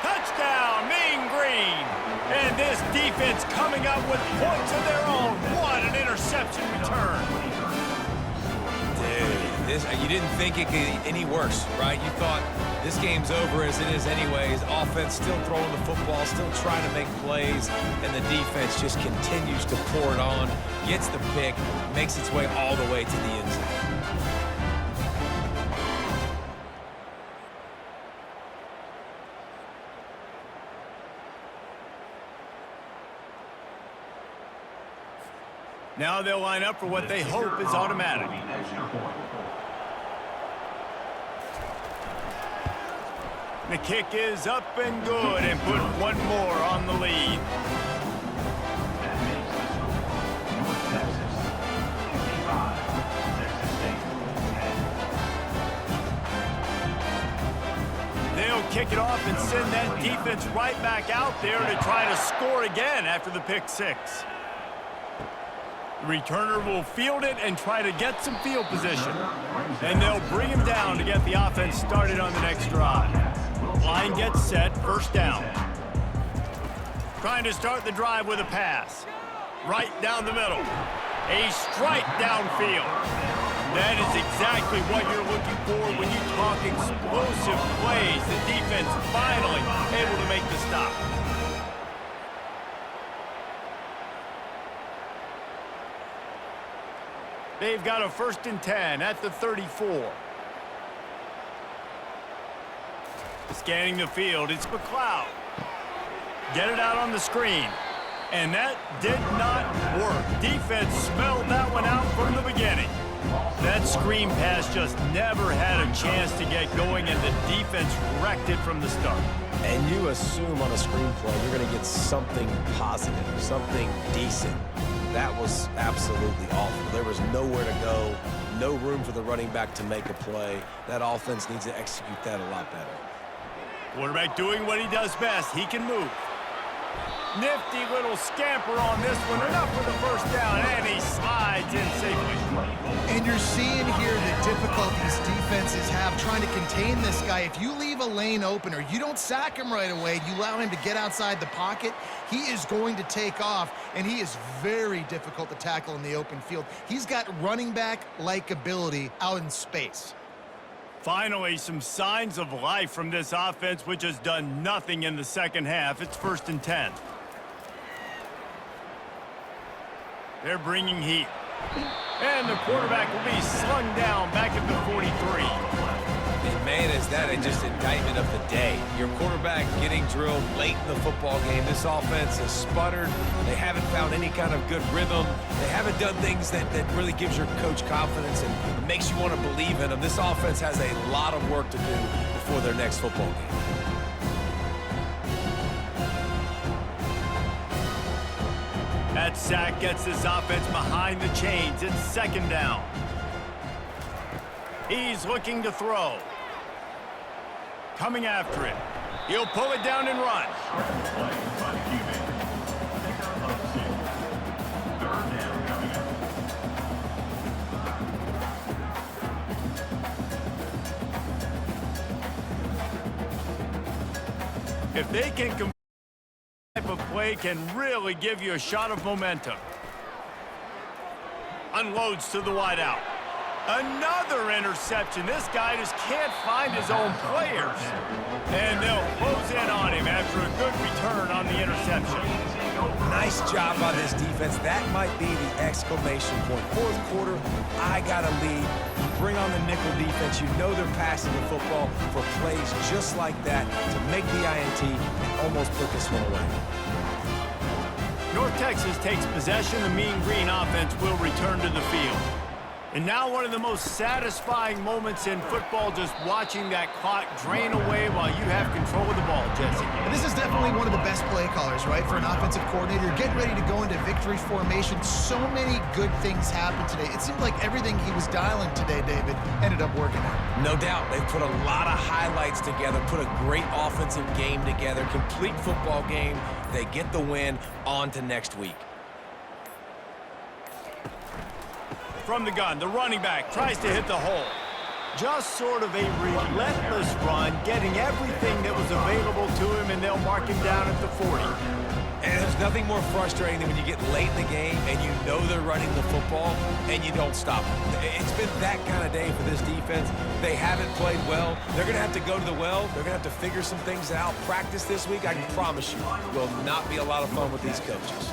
Speaker 1: Touchdown, Mean Green. And this defense coming up with points of their own. What an interception return.
Speaker 3: Dude, you didn't think it could get any worse, right? You thought this game's over as it is anyways. Offense still throwing the football, still trying to make plays, and the defense just continues to pour it on, gets the pick, makes its way all the way to the end zone.
Speaker 1: Now they'll line up for what they hope is automatic. The kick is up and good, and put one more on the lead. They'll kick it off and send that defense right back out there to try to score again after the pick 6. The returner will field it and try to get some field position. And they'll bring him down to get the offense started on the next drive. Line gets set, 1st down. Trying to start the drive with a pass. Right down the middle. A strike downfield. That is exactly what you're looking for when you talk explosive plays. The defense finally able to make the stop. They've got a 1st and 10 at the 34. Scanning the field, it's McLeod. Get it out on the screen. And that did not work. Defense smelled that one out from the beginning. That screen pass just never had a chance to get going, and the defense wrecked it from the start.
Speaker 3: And you assume on a screen play you're going to get something positive, something decent. That was absolutely awful. There was nowhere to go, no room for the running back to make a play. That offense needs to execute that a lot better.
Speaker 1: Quarterback doing what he does best. He can move. Nifty little scamper on this one. Enough for the 1st down, and he slides in safely.
Speaker 2: And you're seeing here the difficulties defenses have trying to contain this guy. If you leave a lane open or you don't sack him right away, you allow him to get outside the pocket, he is going to take off, and he is very difficult to tackle in the open field. He's got running back-like ability out in space.
Speaker 1: Finally, some signs of life from this offense, which has done nothing in the 2nd half. It's 1st and 10. They're bringing heat. And the quarterback will be slung down back at the 43.
Speaker 3: And man, is that just indictment of the day. Your quarterback getting drilled late in the football game. This offense has sputtered. They haven't found any kind of good rhythm. They haven't done things that really gives your coach confidence and makes you want to believe in them. This offense has a lot of work to do before their next football game.
Speaker 1: That sack gets this offense behind the chains. It's 2nd down. He's looking to throw. Coming after it. He'll pull it down and run. If they can complete type of play can really give you a shot of momentum. Unloads to the wideout. Another interception. This guy just can't find his own players. And they'll close in on him after a good return on the interception.
Speaker 3: Nice job by this defense. That might be the exclamation point. 4th quarter, I got a lead. You bring on the nickel defense. You know they're passing the football for plays just like that to make the INT and almost put this one away.
Speaker 1: North Texas takes possession. The Mean Green offense will return to the field. And now one of the most satisfying moments in football, just watching that clock drain away while you have control of the ball, Jesse.
Speaker 2: And this is definitely one of the best play callers, right, for an offensive coordinator. Getting ready to go into victory formation. So many good things happened today. It seemed like everything he was dialing today, David, ended up working out.
Speaker 3: No doubt. They've put a lot of highlights together, put a great offensive game together, complete football game. They get the win. On to next week.
Speaker 1: From the gun, the running back tries to hit the hole. Just sort of a relentless run, getting everything that was available to him, and they'll mark him down at the 40.
Speaker 3: And there's nothing more frustrating than when you get late in the game and you know they're running the football and you don't stop them. It's been that kind of day for this defense. They haven't played well. They're going to have to go to the well. They're going to have to figure some things out. Practice this week, I can promise you, will not be a lot of fun with these coaches.